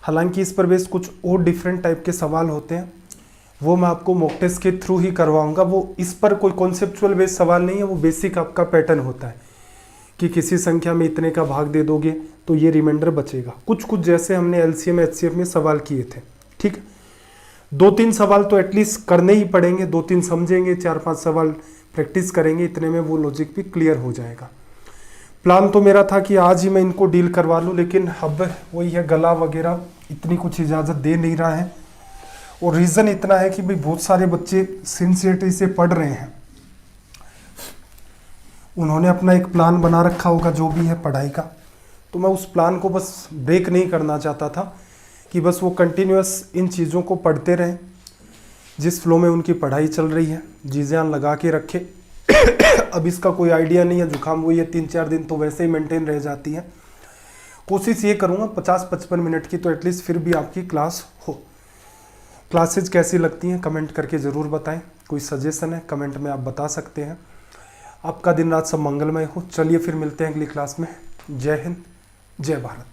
हालांकि इस पर बेस्ड कुछ और डिफरेंट टाइप के सवाल होते हैं, वो मैं आपको मॉक टेस्ट के थ्रू ही करवाऊंगा। वो इस पर कोई कॉन्सेप्चुअल बेस्ड सवाल नहीं है, वो बेसिक आपका पैटर्न होता है कि किसी संख्या में इतने का भाग दे दोगे तो ये रिमाइंडर बचेगा। कुछ कुछ जैसे हमने एलसीएम एचसीएफ में सवाल किए थे, ठीक। 2-3 सवाल तो एटलीस्ट करने ही पड़ेंगे, 2-3 समझेंगे, 4-5 सवाल प्रैक्टिस करेंगे, इतने में वो लॉजिक भी क्लियर हो जाएगा। प्लान तो मेरा था कि आज ही मैं इनको डील करवा लूँ, लेकिन अब वही है, गला वगैरह इतनी कुछ इजाज़त दे नहीं रहा है। और रीज़न इतना है कि भाई बहुत सारे बच्चे सिंसियरिटी से पढ़ रहे हैं, उन्होंने अपना एक प्लान बना रखा होगा जो भी है पढ़ाई का, तो मैं उस प्लान को बस ब्रेक नहीं करना चाहता था कि बस वो कंटिन्यूअस इन चीज़ों को पढ़ते रहें, जिस फ्लो में उनकी पढ़ाई चल रही है जी जान लगा के रखे। अब इसका कोई आइडिया नहीं है, जुकाम हुई है 3-4 दिन तो वैसे ही मेंटेन रह जाती है। कोशिश ये करूँगा 50-55 मिनट की तो एटलीस्ट फिर भी आपकी क्लास हो। क्लासेज कैसी लगती हैं कमेंट करके ज़रूर बताएं, कोई सजेशन है कमेंट में आप बता सकते हैं। आपका दिन रात सब मंगलमय हो। चलिए फिर मिलते हैं अगली क्लास में। जय हिंद, जय भारत।